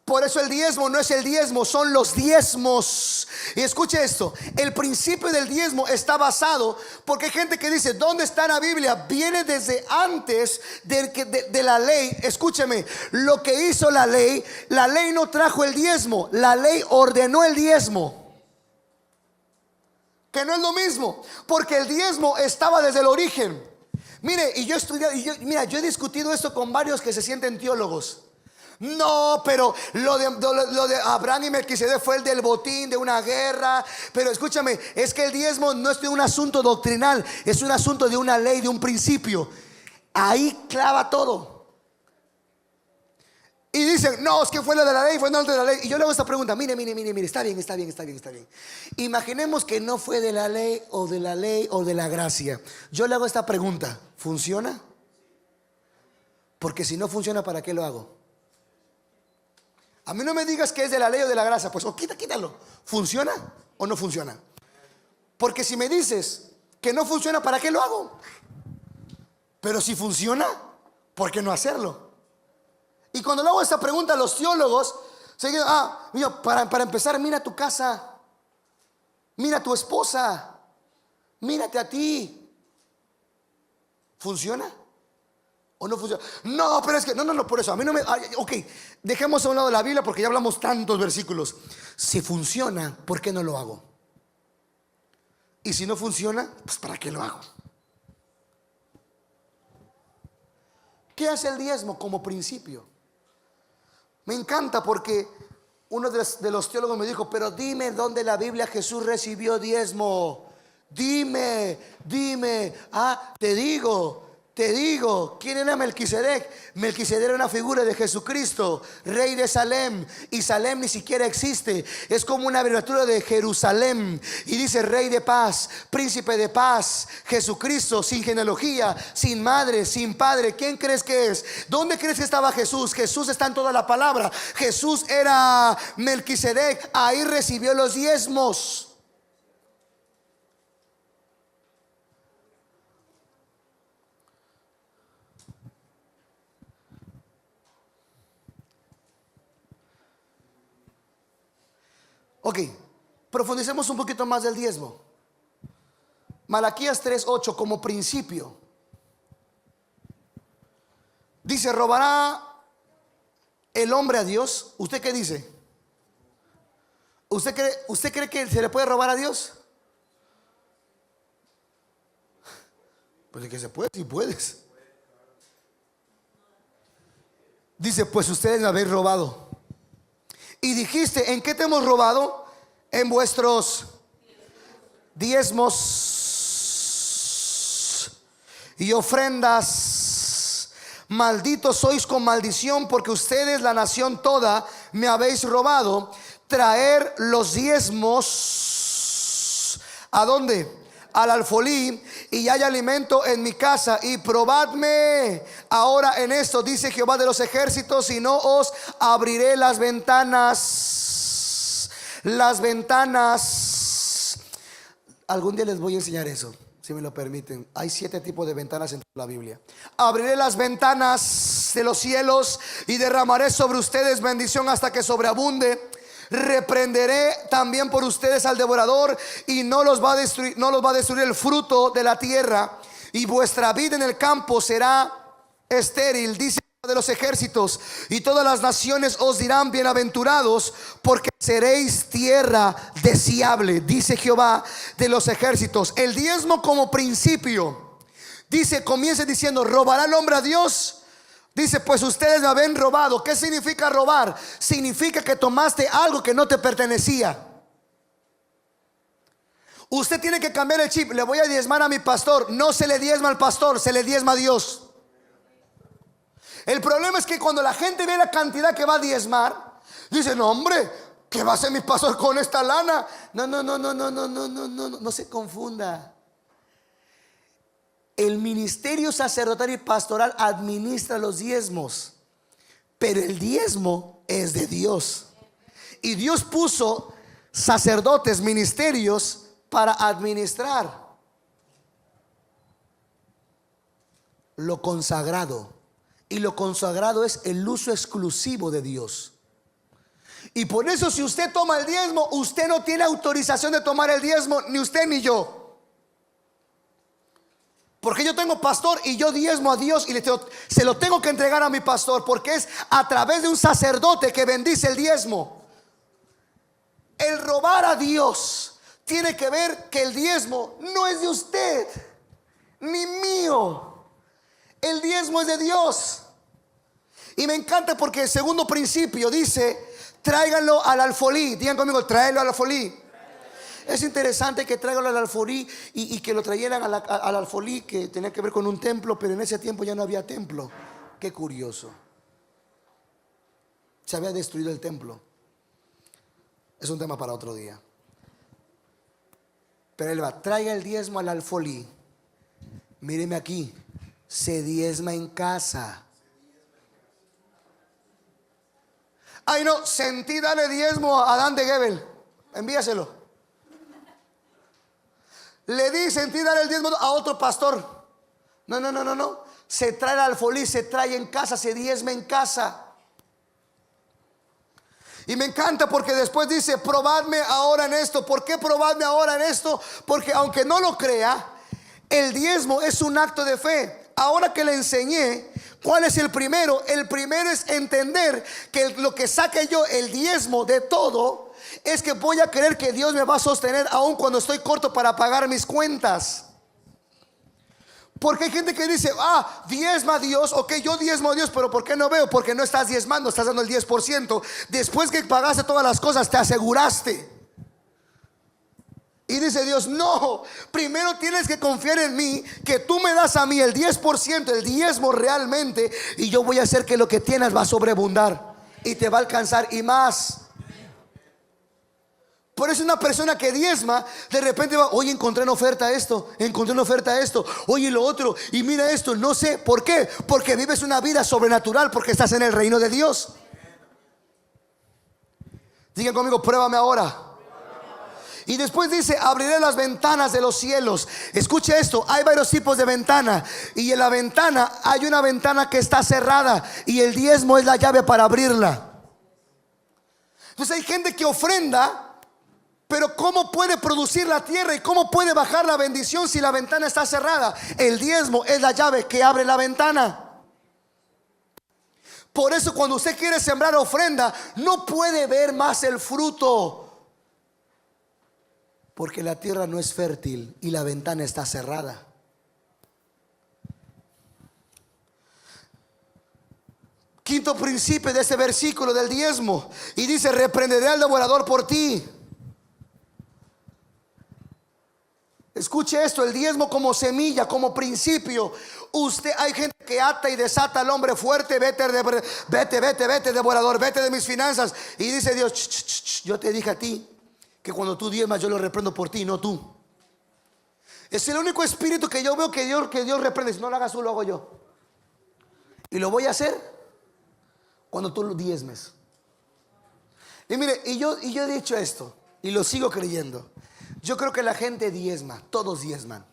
Por eso el diezmo no es el diezmo, son los diezmos. Y escuche esto, el principio del diezmo está basado, porque hay gente que dice, ¿dónde está la Biblia? Viene desde antes de la ley. Escúcheme, lo que hizo la ley no trajo el diezmo, la ley ordenó el diezmo. Que no es lo mismo, porque el diezmo estaba desde el origen. Mire, y yo he estudiado, yo he discutido esto con varios que se sienten teólogos. No, pero lo de Abraham y Melquisedec fue el del botín, de una guerra. Pero escúchame, es que el diezmo no es de un asunto doctrinal, es un asunto de una ley, de un principio. Ahí clava todo. Y dicen, no, es que fue lo de la ley, fue no de la ley. Y yo le hago esta pregunta, mire, está bien. Imaginemos que no fue de la ley o de la gracia. Yo le hago esta pregunta, ¿funciona? Porque si no funciona, ¿para qué lo hago? A mí no me digas que es de la ley o de la gracia. Pues quítalo. ¿Funciona o no funciona? Porque si me dices que no funciona, ¿para qué lo hago? Pero si funciona, ¿por qué no hacerlo? Y cuando le hago esta pregunta a los teólogos, se dicen, mira, para empezar, mira tu casa, mira tu esposa, Mírate a ti. ¿Funciona o no funciona? No, pero es que no, por eso a mí no me... Ok, dejemos a un lado la Biblia porque ya hablamos tantos versículos. Si funciona, ¿por qué no lo hago? Y si no funciona, pues ¿para qué lo hago? ¿Qué hace el diezmo como principio? Me encanta porque uno de los teólogos me dijo: pero dime dónde en la Biblia Jesús recibió diezmo. Dime. Te digo, ¿quién era Melquisedec? Melquisedec era una figura de Jesucristo, rey de Salem. Y Salem ni siquiera existe, es como una abreviatura de Jerusalén. Y dice rey de paz, príncipe de paz, Jesucristo, sin genealogía, sin madre, sin padre. ¿Quién crees que es? ¿Dónde crees que estaba Jesús? Jesús está en toda la palabra. Jesús era Melquisedec, ahí recibió los diezmos. Ok, profundicemos un poquito más del diezmo. Malaquías 3:8 como principio. Dice: ¿robará el hombre a Dios? ¿Usted qué dice? ¿Usted cree que se le puede robar a Dios? Pues de que se puede, si puedes. Dice: pues ustedes me habéis robado. Y dijiste: ¿en qué te hemos robado? En vuestros diezmos y ofrendas. Malditos sois con maldición, porque ustedes, la nación toda, me habéis robado. Traer los diezmos. ¿A dónde? Al alfolí, y hay alimento en mi casa. Y probadme ahora en esto, dice Jehová de los ejércitos, y no os abriré las ventanas. Las ventanas. Algún día les voy a enseñar eso, si me lo permiten. Hay 7 tipos de ventanas en la Biblia. Abriré las ventanas de los cielos y derramaré sobre ustedes bendición hasta que sobreabunde. Reprenderé también por ustedes al devorador, y no los va a destruir el fruto de la tierra, y vuestra vida en el campo será estéril, dice de los ejércitos. Y todas las naciones os dirán: bienaventurados, porque seréis tierra deseable, dice Jehová de los ejércitos. El diezmo como principio, dice, comienza diciendo: ¿robará el hombre a Dios? Dice: pues ustedes me habían robado. ¿Qué significa robar? Significa que tomaste algo que no te pertenecía. Usted tiene que cambiar el chip. Le voy a diezmar a mi pastor. No se le diezma al pastor, se le diezma a Dios. El problema es que cuando la gente ve la cantidad que va a diezmar, dice: no, hombre, ¿qué va a hacer mi pastor con esta lana? No se confunda. El ministerio sacerdotal y pastoral administra los diezmos, pero el diezmo es de Dios. Y Dios puso sacerdotes, ministerios para administrar lo consagrado. Y lo consagrado es el uso exclusivo de Dios. Y por eso, si usted toma el diezmo, usted no tiene autorización de tomar el diezmo, ni usted ni yo. Porque yo tengo pastor y yo diezmo a Dios, y se lo tengo que entregar a mi pastor, porque es a través de un sacerdote que bendice el diezmo. El robar a Dios tiene que ver que el diezmo no es de usted ni mío. El diezmo es de Dios. Y me encanta porque el segundo principio dice: tráiganlo al alfolí. Digan conmigo: tráelo al alfolí. Es interesante que traigan al alfolí y que lo trajeran al alfolí, que tenía que ver con un templo, pero en ese tiempo ya no había templo. Qué curioso. Se había destruido el templo. Es un tema para otro día. Pero él va: traiga el diezmo al alfolí. Míreme aquí, se diezma en casa. Ay, no, sentí darle diezmo a Adán de Gebel. Envíaselo. Le di, sentí dar el diezmo a otro pastor. No. Se trae al alfolí, se trae en casa, se diezma en casa. Y me encanta porque después dice, probadme ahora en esto. ¿Por qué probadme ahora en esto? Porque aunque no lo crea, el diezmo es un acto de fe. Ahora que le enseñé, ¿cuál es el primero? El primero es entender que lo que saque yo, el diezmo de todo, es que voy a creer que Dios me va a sostener aun cuando estoy corto para pagar mis cuentas. Porque hay gente que dice, diezma a Dios, ok, yo diezmo a Dios, pero ¿por qué no veo? Porque no estás diezmando, estás dando el 10%. Después que pagaste todas las cosas, te aseguraste. Y dice Dios, no, primero tienes que confiar en mí, que tú me das a mí el 10%, el diezmo realmente, y yo voy a hacer que lo que tienes va a sobreabundar y te va a alcanzar y más. Por eso una persona que diezma, de repente va, oye, encontré una oferta esto, oye, lo otro, y mira esto, no sé, ¿por qué? Porque vives una vida sobrenatural, porque estás en el reino de Dios. Digan conmigo, pruébame ahora. Y después dice, abriré las ventanas de los cielos. Escuche esto, hay varios tipos de ventana. Y en la ventana hay una ventana que está cerrada, y el diezmo es la llave para abrirla. Entonces hay gente que ofrenda, pero ¿cómo puede producir la tierra y cómo puede bajar la bendición si la ventana está cerrada? El diezmo es la llave que abre la ventana. Por eso cuando usted quiere sembrar ofrenda, no puede ver más el fruto, porque la tierra no es fértil y la ventana está cerrada. Quinto principio de este versículo del diezmo, y dice, reprenderé al devorador por ti. Escuche esto, el diezmo como semilla, como principio. Hay gente que ata y desata al hombre fuerte. Vete, devorador, vete de mis finanzas. Y dice Dios, yo te dije a ti que cuando tú diezmas yo lo reprendo por ti, no tú. Es el único espíritu que yo veo que Dios reprende. Si no lo hagas tú, lo hago yo. Y lo voy a hacer cuando tú lo diezmes. Y mire, y yo he dicho esto y lo sigo creyendo. Yo creo que la gente diezma, todos diezman.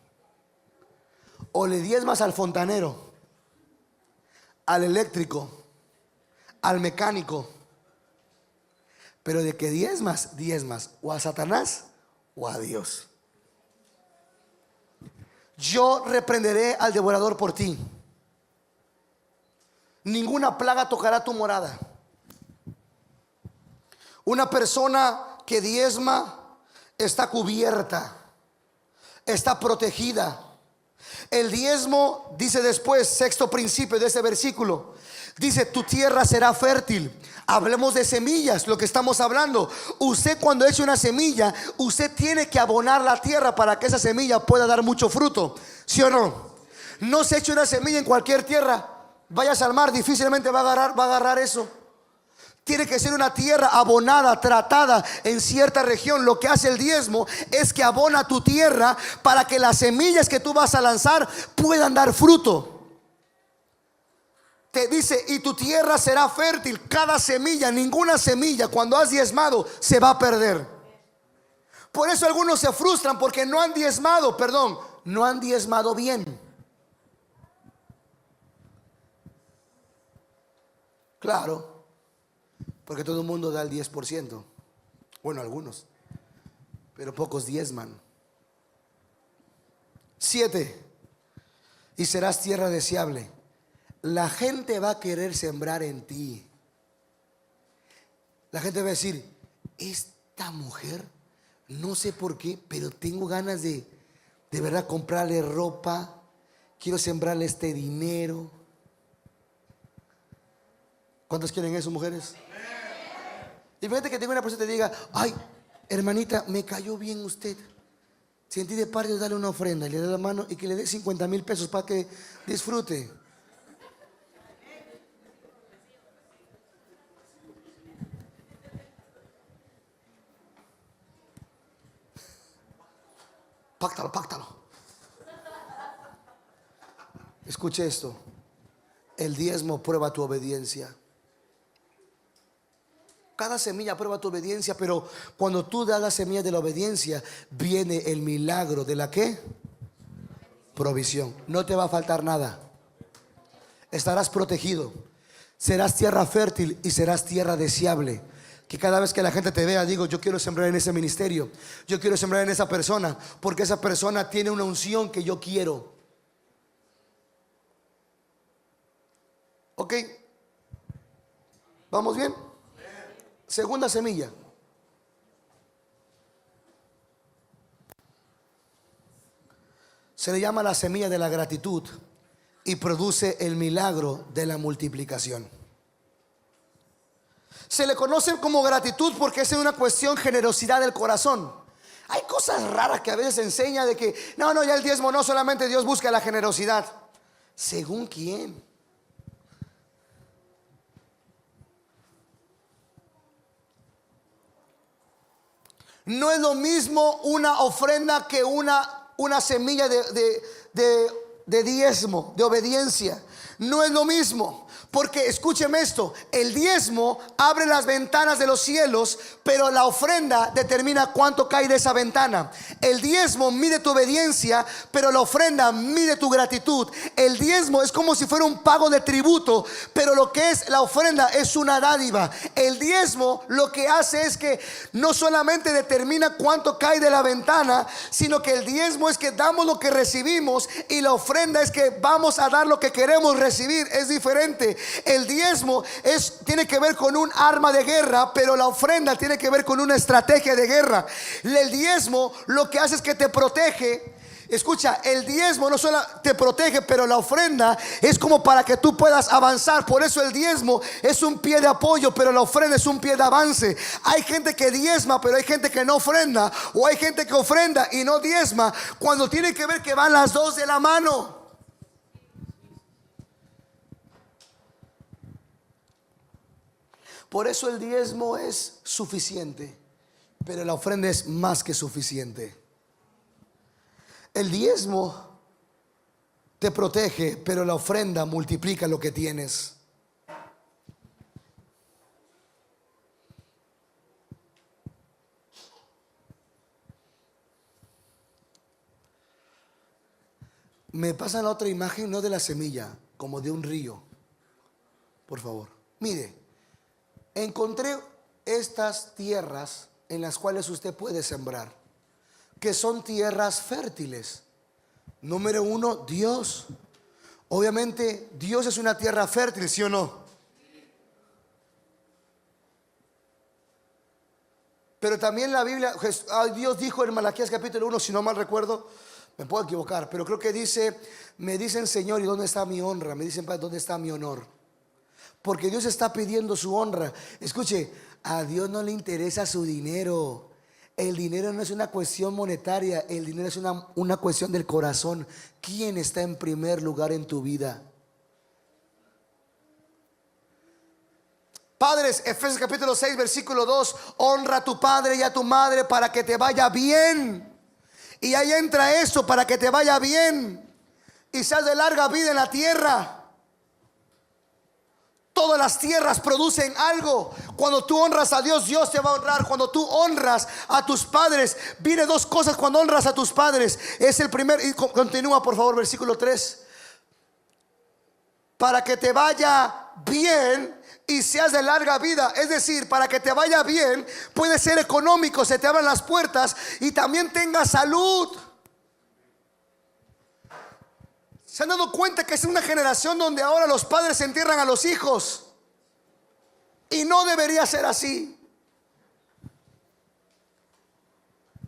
O le diezmas al fontanero, al eléctrico, al mecánico. Pero de que diezmas o a Satanás o a Dios. Yo reprenderé al devorador por ti. Ninguna plaga tocará tu morada. Una persona que diezma está cubierta, está protegida. El diezmo, dice después, sexto principio de ese versículo, dice, tu tierra será fértil. Hablemos de semillas, lo que estamos hablando. Usted cuando eche una semilla, usted tiene que abonar la tierra para que esa semilla pueda dar mucho fruto, ¿sí o no? No se eche una semilla en cualquier tierra. Vayas al mar, difícilmente va a agarrar eso. Tiene que ser una tierra abonada, tratada en cierta región. Lo que hace el diezmo es que abona tu tierra para que las semillas que tú vas a lanzar puedan dar fruto. Te dice, y tu tierra será fértil. Cada semilla, ninguna semilla cuando has diezmado se va a perder. Por eso algunos se frustran porque no han diezmado bien. Claro. Porque todo el mundo da el 10%. Bueno, algunos, pero pocos diezman. 7. Y serás tierra deseable. La gente va a querer sembrar en ti. La gente va a decir, esta mujer, no sé por qué, pero tengo ganas de verdad comprarle ropa. Quiero sembrarle este dinero. ¿Cuántos quieren eso, mujeres? Y fíjate que tengo una persona que te diga, ay, hermanita, me cayó bien usted. Sentí de parte de darle una ofrenda. Y le da la mano y que le dé 50,000 pesos para que disfrute. Páctalo. Escuche esto. El diezmo prueba tu obediencia. Cada semilla prueba tu obediencia, pero cuando tú das la semilla de la obediencia, viene el milagro de la ¿qué? Provisión. No te va a faltar nada. Estarás protegido. Serás tierra fértil y serás tierra deseable. Que cada vez que la gente te vea, digo, yo quiero sembrar en ese ministerio, yo quiero sembrar en esa persona, porque esa persona tiene una unción que yo quiero. ¿Ok? ¿Vamos bien? Segunda semilla. Se le llama la semilla de la gratitud y produce el milagro de la multiplicación. Se le conoce como gratitud porque es una cuestión generosidad del corazón. Hay cosas raras que a veces se enseña de que no, ya el diezmo no, solamente Dios busca la generosidad. ¿Según quién? No es lo mismo una ofrenda que una semilla de diezmo, de obediencia. No es lo mismo. Porque escúcheme esto, el diezmo abre las ventanas de los cielos, pero la ofrenda determina cuánto cae de esa ventana. El diezmo mide tu obediencia, pero la ofrenda mide tu gratitud. El diezmo es como si fuera un pago de tributo, pero lo que es la ofrenda es una dádiva. El diezmo lo que hace es que no solamente determina cuánto cae de la ventana, sino que el diezmo es que damos lo que recibimos, y la ofrenda es que vamos a dar lo que queremos recibir. Es diferente. El diezmo tiene que ver con un arma de guerra, pero la ofrenda tiene que ver con una estrategia de guerra. El diezmo lo que hace es que te protege. Escucha, el diezmo no solo te protege, pero la ofrenda es como para que tú puedas avanzar. Por eso el diezmo es un pie de apoyo, pero la ofrenda es un pie de avance. Hay gente que diezma, pero hay gente que no ofrenda. O hay gente que ofrenda y no diezma, cuando tiene que ver que van las dos de la mano. Por eso el diezmo es suficiente, pero la ofrenda es más que suficiente. El diezmo te protege, pero la ofrenda multiplica lo que tienes. Me pasan la otra imagen, no de la semilla, como de un río. Por favor, mire. Encontré estas tierras en las cuales usted puede sembrar, que son tierras fértiles. Número uno, Dios. Obviamente Dios es una tierra fértil, ¿sí o no? Pero también la Biblia, Dios dijo en Malaquías capítulo 1, si no mal recuerdo, me puedo equivocar, pero creo que dice, me dicen Señor, ¿y dónde está mi honra? Me dicen, Padre, ¿dónde está mi honor? Porque Dios está pidiendo su honra. Escuche, a Dios no le interesa su dinero. El dinero no es una cuestión monetaria. El dinero es una cuestión del corazón. ¿Quién está en primer lugar en tu vida? Padres, Efesios capítulo 6 versículo 2: honra a tu padre y a tu madre para que te vaya bien. Y ahí entra eso, para que te vaya bien y seas de larga vida en la tierra. Todas las tierras producen algo. Cuando tú honras a Dios, Dios te va a honrar. Cuando tú honras a tus padres, viene dos cosas cuando honras a tus padres. Es el primer, y continúa por favor, versículo 3. Para que te vaya bien y seas de larga vida. Es decir, para que te vaya bien, puede ser económico, se te abran las puertas, y también tengas salud. ¿Se han dado cuenta que es una generación donde ahora los padres entierran a los hijos? Y no debería ser así.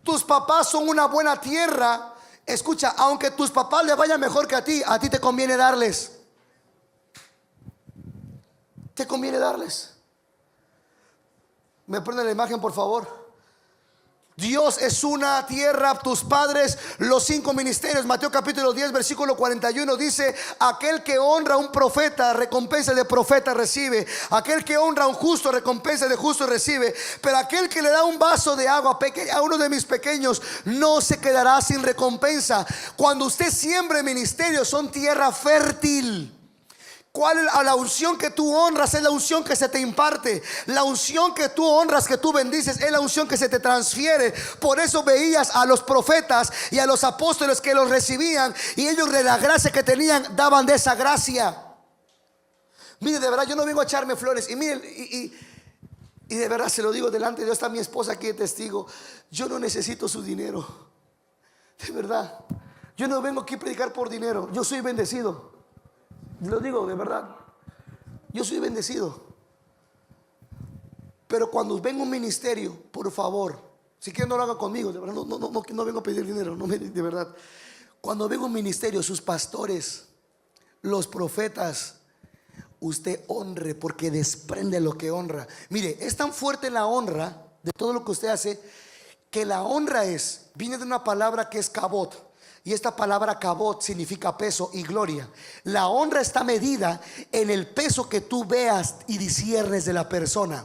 Tus papás son una buena tierra. Escucha, aunque tus papás le vayan mejor que a ti te conviene darles. Te conviene darles. ¿Me prende la imagen, por favor? Dios es una tierra, tus padres, los 5 ministerios. Mateo capítulo 10 versículo 41 dice: aquel que honra a un profeta, recompensa de profeta recibe. Aquel que honra a un justo, recompensa de justo recibe. Pero aquel que le da un vaso de agua a uno de mis pequeños, no se quedará sin recompensa. Cuando usted siembre ministerios, son tierra fértil. ¿Cuál es la unción que tú honras? Es la unción que se te imparte. La unción que tú honras, que tú bendices, es la unción que se te transfiere. Por eso veías a los profetas y a los apóstoles que los recibían, y ellos, de la gracia que tenían, daban de esa gracia. Mire, de verdad, yo no vengo a echarme flores. Y miren, Y de verdad se lo digo delante de Dios, está mi esposa aquí de testigo. Yo no necesito su dinero. De verdad. Yo no vengo aquí a predicar por dinero. Yo soy bendecido. Lo digo de verdad. Yo soy bendecido. Pero cuando venga un ministerio, por favor, si quieren no lo haga conmigo. De verdad, no vengo a pedir dinero. De verdad. Cuando venga un ministerio, sus pastores, los profetas, usted honre, porque desprende lo que honra. Mire, es tan fuerte la honra de todo lo que usted hace, que la honra viene de una palabra que es kabot, y esta palabra kabot significa peso y gloria. La honra está medida en el peso que tú veas y disciernes de la persona.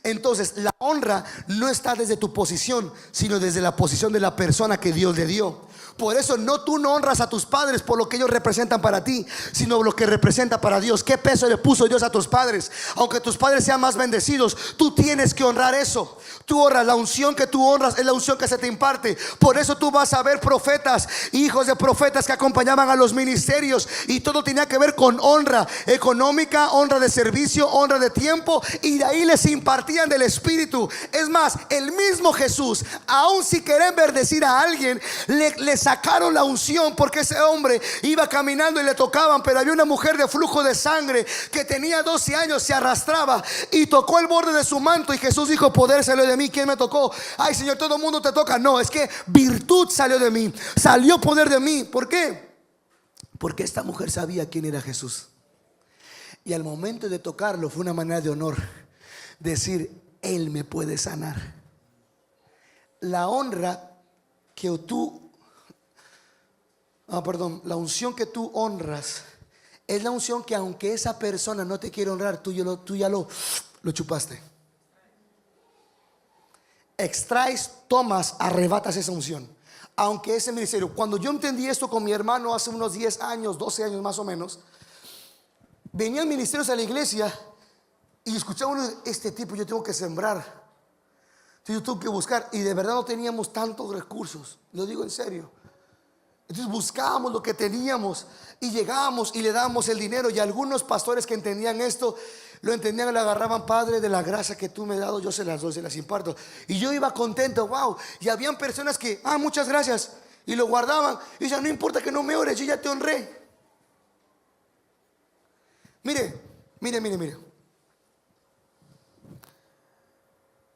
Entonces la honra no está desde tu posición, sino desde la posición de la persona que Dios le dio. Por eso tú no honras a tus padres por lo que ellos representan para ti, sino lo que representa para Dios. ¿Qué peso le puso Dios a tus padres? Aunque tus padres sean más bendecidos, tú tienes que honrar eso. Tú honras, la unción que tú honras es la unción que se te imparte. Por eso tú vas a ver profetas, hijos de profetas que acompañaban a los ministerios, y todo tenía que ver con honra económica, honra de servicio, honra de tiempo, y de ahí les impartían del Espíritu. Es más, el mismo Jesús, aun si querían bendecir a alguien, le sacaron la unción, porque ese hombre iba caminando y le tocaban, pero había una mujer de flujo de sangre que tenía 12 años, se arrastraba y tocó el borde de su manto, y Jesús dijo: poder salió de mí. ¿Quién me tocó? Ay, Señor, todo el mundo te toca. No, es que virtud salió de mí, salió poder de mí. ¿Por qué? Porque esta mujer sabía quién era Jesús, y al momento de tocarlo fue una manera de honor, decir: Él me puede sanar. La honra que la unción que tú honras es la unción que, aunque esa persona no te quiere honrar, tú ya lo chupaste. Extraes, tomas, arrebatas esa unción. Aunque ese ministerio, cuando yo entendí esto con mi hermano hace unos 10 años, 12 años más o menos, venían ministerios a la iglesia y escuchaba uno: este tipo yo tengo que sembrar, yo tengo que buscar. Y de verdad no teníamos tantos recursos, lo digo en serio. Entonces buscábamos lo que teníamos y llegábamos y le dábamos el dinero. Y algunos pastores que entendían esto, lo entendían y le agarraban: Padre, de la gracia que tú me has dado, yo se las doy, se las imparto. Y yo iba contento, wow. Y habían personas que: muchas gracias, y lo guardaban. Y decían: no importa que no me ores, yo ya te honré. Mire.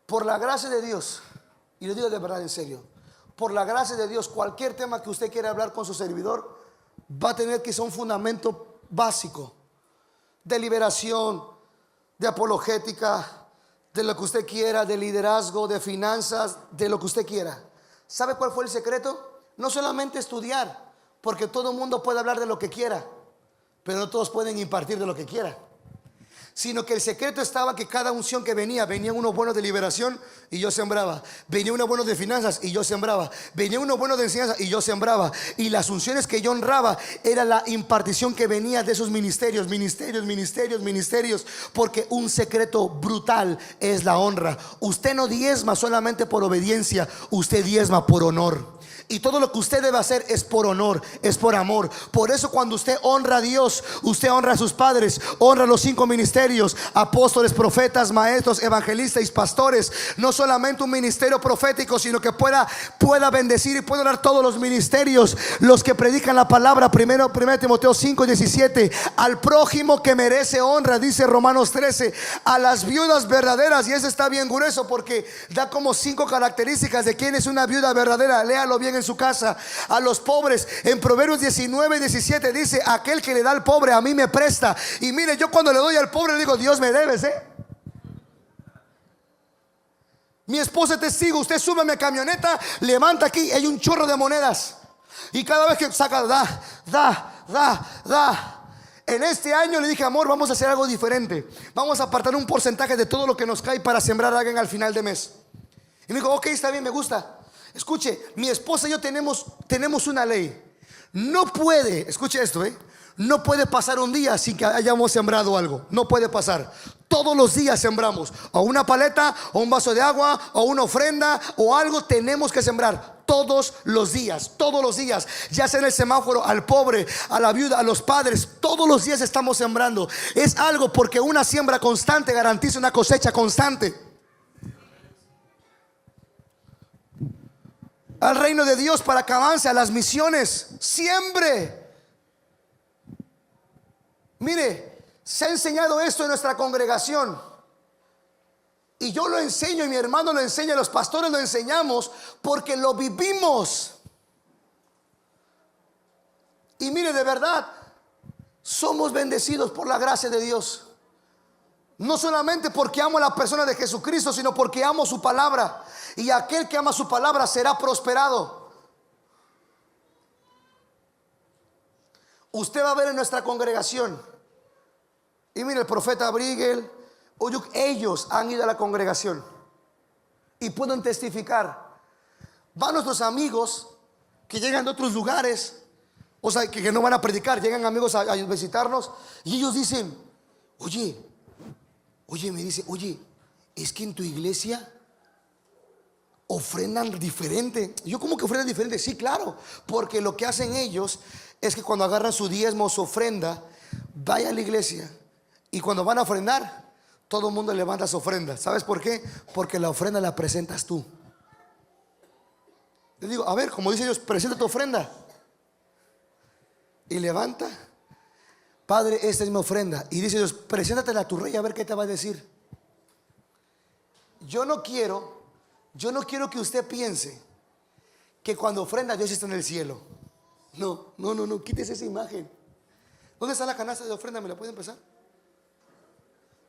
Por la gracia de Dios, y lo digo de verdad en serio, por la gracia de Dios, cualquier tema que usted quiera hablar con su servidor va a tener que ser un fundamento básico de liberación, de apologética, de lo que usted quiera, de liderazgo, de finanzas, de lo que usted quiera. ¿Sabe cuál fue el secreto? No solamente estudiar, porque todo el mundo puede hablar de lo que quiera, pero no todos pueden impartir de lo que quiera. Sino que el secreto estaba que cada unción que venía uno bueno de liberación y yo sembraba, venía uno bueno de finanzas y yo sembraba, venía uno bueno de enseñanza y yo sembraba. Y las unciones que yo honraba era la impartición que venía de esos ministerios. Porque un secreto brutal es la honra. Usted no diezma solamente por obediencia, usted diezma por honor. Y todo lo que usted debe hacer es por honor, es por amor. Por eso cuando usted honra a Dios, usted honra a sus padres, honra a los 5 ministerios: apóstoles, profetas, maestros, evangelistas y pastores. No solamente un ministerio profético, sino que pueda bendecir y pueda dar todos los ministerios, los que predican la palabra. 1 Timoteo 5:17: al prójimo que merece honra, dice Romanos 13, a las viudas verdaderas. Y eso está bien grueso, porque da como 5 características de quién es una viuda verdadera. Léalo bien en su casa. A los pobres, en Proverbios 19:17 dice: aquel que le da al pobre, a mí me presta. Y mire, yo cuando le doy al pobre le digo: Dios me debes, Mi esposa es testigo. Usted sube a mi camioneta, levanta aquí, hay un chorro de monedas, y cada vez que saca, da. En este año le dije: amor, vamos a hacer algo diferente. Vamos a apartar un porcentaje de todo lo que nos cae para sembrar a alguien al final de mes. Y me dijo: ok, está bien, me gusta. Escuche, mi esposa y yo tenemos una ley. No puede, escuche esto, no puede pasar un día sin que hayamos sembrado algo. No puede pasar. Todos los días sembramos, o una paleta, o un vaso de agua, o una ofrenda, o algo tenemos que sembrar. todos los días, ya sea en el semáforo, al pobre, a la viuda, a los padres, todos los días estamos sembrando. Es algo, porque una siembra constante garantiza una cosecha constante. Al reino de Dios, para que avance, a las misiones, siembre. Mire, se ha enseñado esto en nuestra congregación, y yo lo enseño, y mi hermano lo enseña, los pastores lo enseñamos, porque lo vivimos. Y mire, de verdad, somos bendecidos por la gracia de Dios. No solamente porque amo a la persona de Jesucristo, sino porque amo su palabra. Y aquel que ama su palabra será prosperado. Usted va a ver en nuestra congregación, y mire, el profeta Brigel, Oyuk, ellos han ido a la congregación y pueden testificar. Van nuestros amigos que llegan de otros lugares, o sea, que no van a predicar, llegan amigos a visitarnos, y ellos dicen: oye, me dice, oye, es que en tu iglesia ofrendan diferente. Yo, ¿cómo que ofrendan diferente? Sí, claro, porque lo que hacen ellos es que cuando agarran su diezmo, su ofrenda, vayan a la iglesia, y cuando van a ofrendar, todo el mundo levanta su ofrenda. ¿Sabes por qué? Porque la ofrenda la presentas tú. Le digo, a ver, como dicen ellos, presenta tu ofrenda. Y levanta: Padre, esta es mi ofrenda. Y dice Dios, preséntatela a tu rey, a ver qué te va a decir. Yo no quiero que usted piense que cuando ofrenda Dios está en el cielo. No, quítese esa imagen. ¿Dónde está la canasta de ofrenda? ¿Me la puede empezar?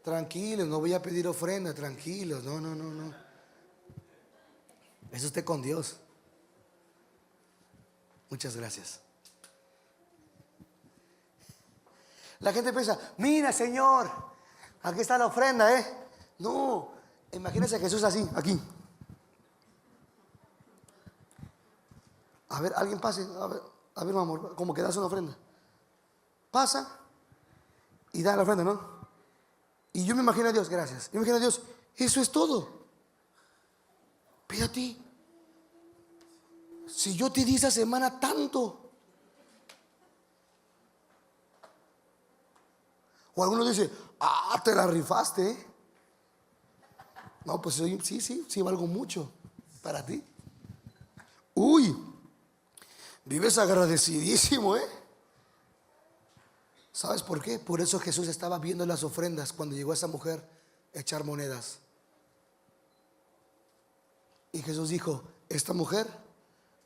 Tranquilos, no voy a pedir ofrenda, tranquilos. No. Es usted con Dios. Muchas gracias. La gente piensa: mira, Señor, aquí está la ofrenda, No, imagínense a Jesús así, aquí. A ver, alguien pase, a ver, mi amor, como que das una ofrenda. Pasa y da la ofrenda, ¿no? Y yo me imagino a Dios, gracias. Yo me imagino a Dios, eso es todo. Pero a ti, si yo te di esa semana tanto. O alguno dice: te la rifaste, No, pues sí, valgo mucho para ti. Uy, vives agradecidísimo, ¿Sabes por qué? Por eso Jesús estaba viendo las ofrendas cuando llegó esa mujer a echar monedas. Y Jesús dijo: esta mujer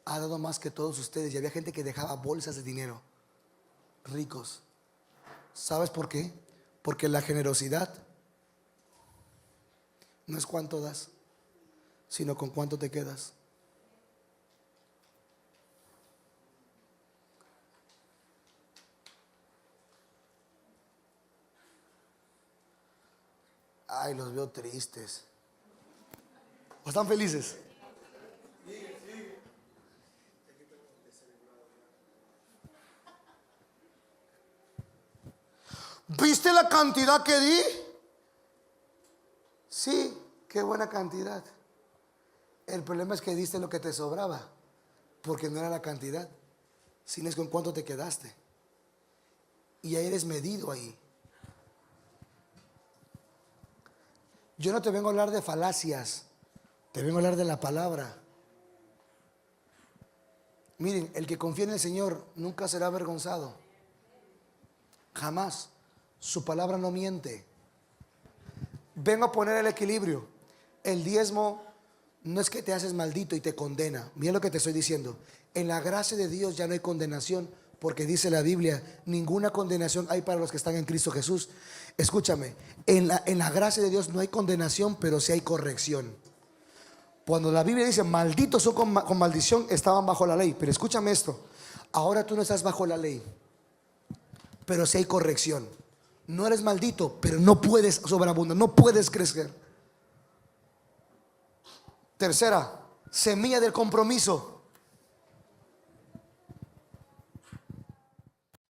ha dado más que todos ustedes. Y había gente que dejaba bolsas de dinero, ricos. ¿Sabes por qué? Porque la generosidad no es cuánto das, sino con cuánto te quedas. Ay, los veo tristes. ¿O están felices? ¿Viste la cantidad que di? Sí, qué buena cantidad. El problema es que diste lo que te sobraba, porque no era la cantidad, sino es con cuánto te quedaste. Y ya eres medido ahí. Yo no te vengo a hablar de falacias, te vengo a hablar de la palabra. Miren, el que confía en el Señor nunca será avergonzado. Jamás. Su palabra no miente. Vengo a poner el equilibrio. El diezmo no es que te haces maldito y te condena. Mira lo que te estoy diciendo. En la gracia de Dios ya no hay condenación, porque dice la Biblia: ninguna condenación hay para los que están en Cristo Jesús. Escúchame, en la gracia de Dios no hay condenación, pero sí hay corrección. Cuando la Biblia dice malditos son con maldición, estaban bajo la ley. Pero escúchame esto: ahora tú no estás bajo la ley, pero sí hay corrección. No eres maldito, pero no puedes sobreabundar, no puedes crecer. Tercera, semilla del compromiso.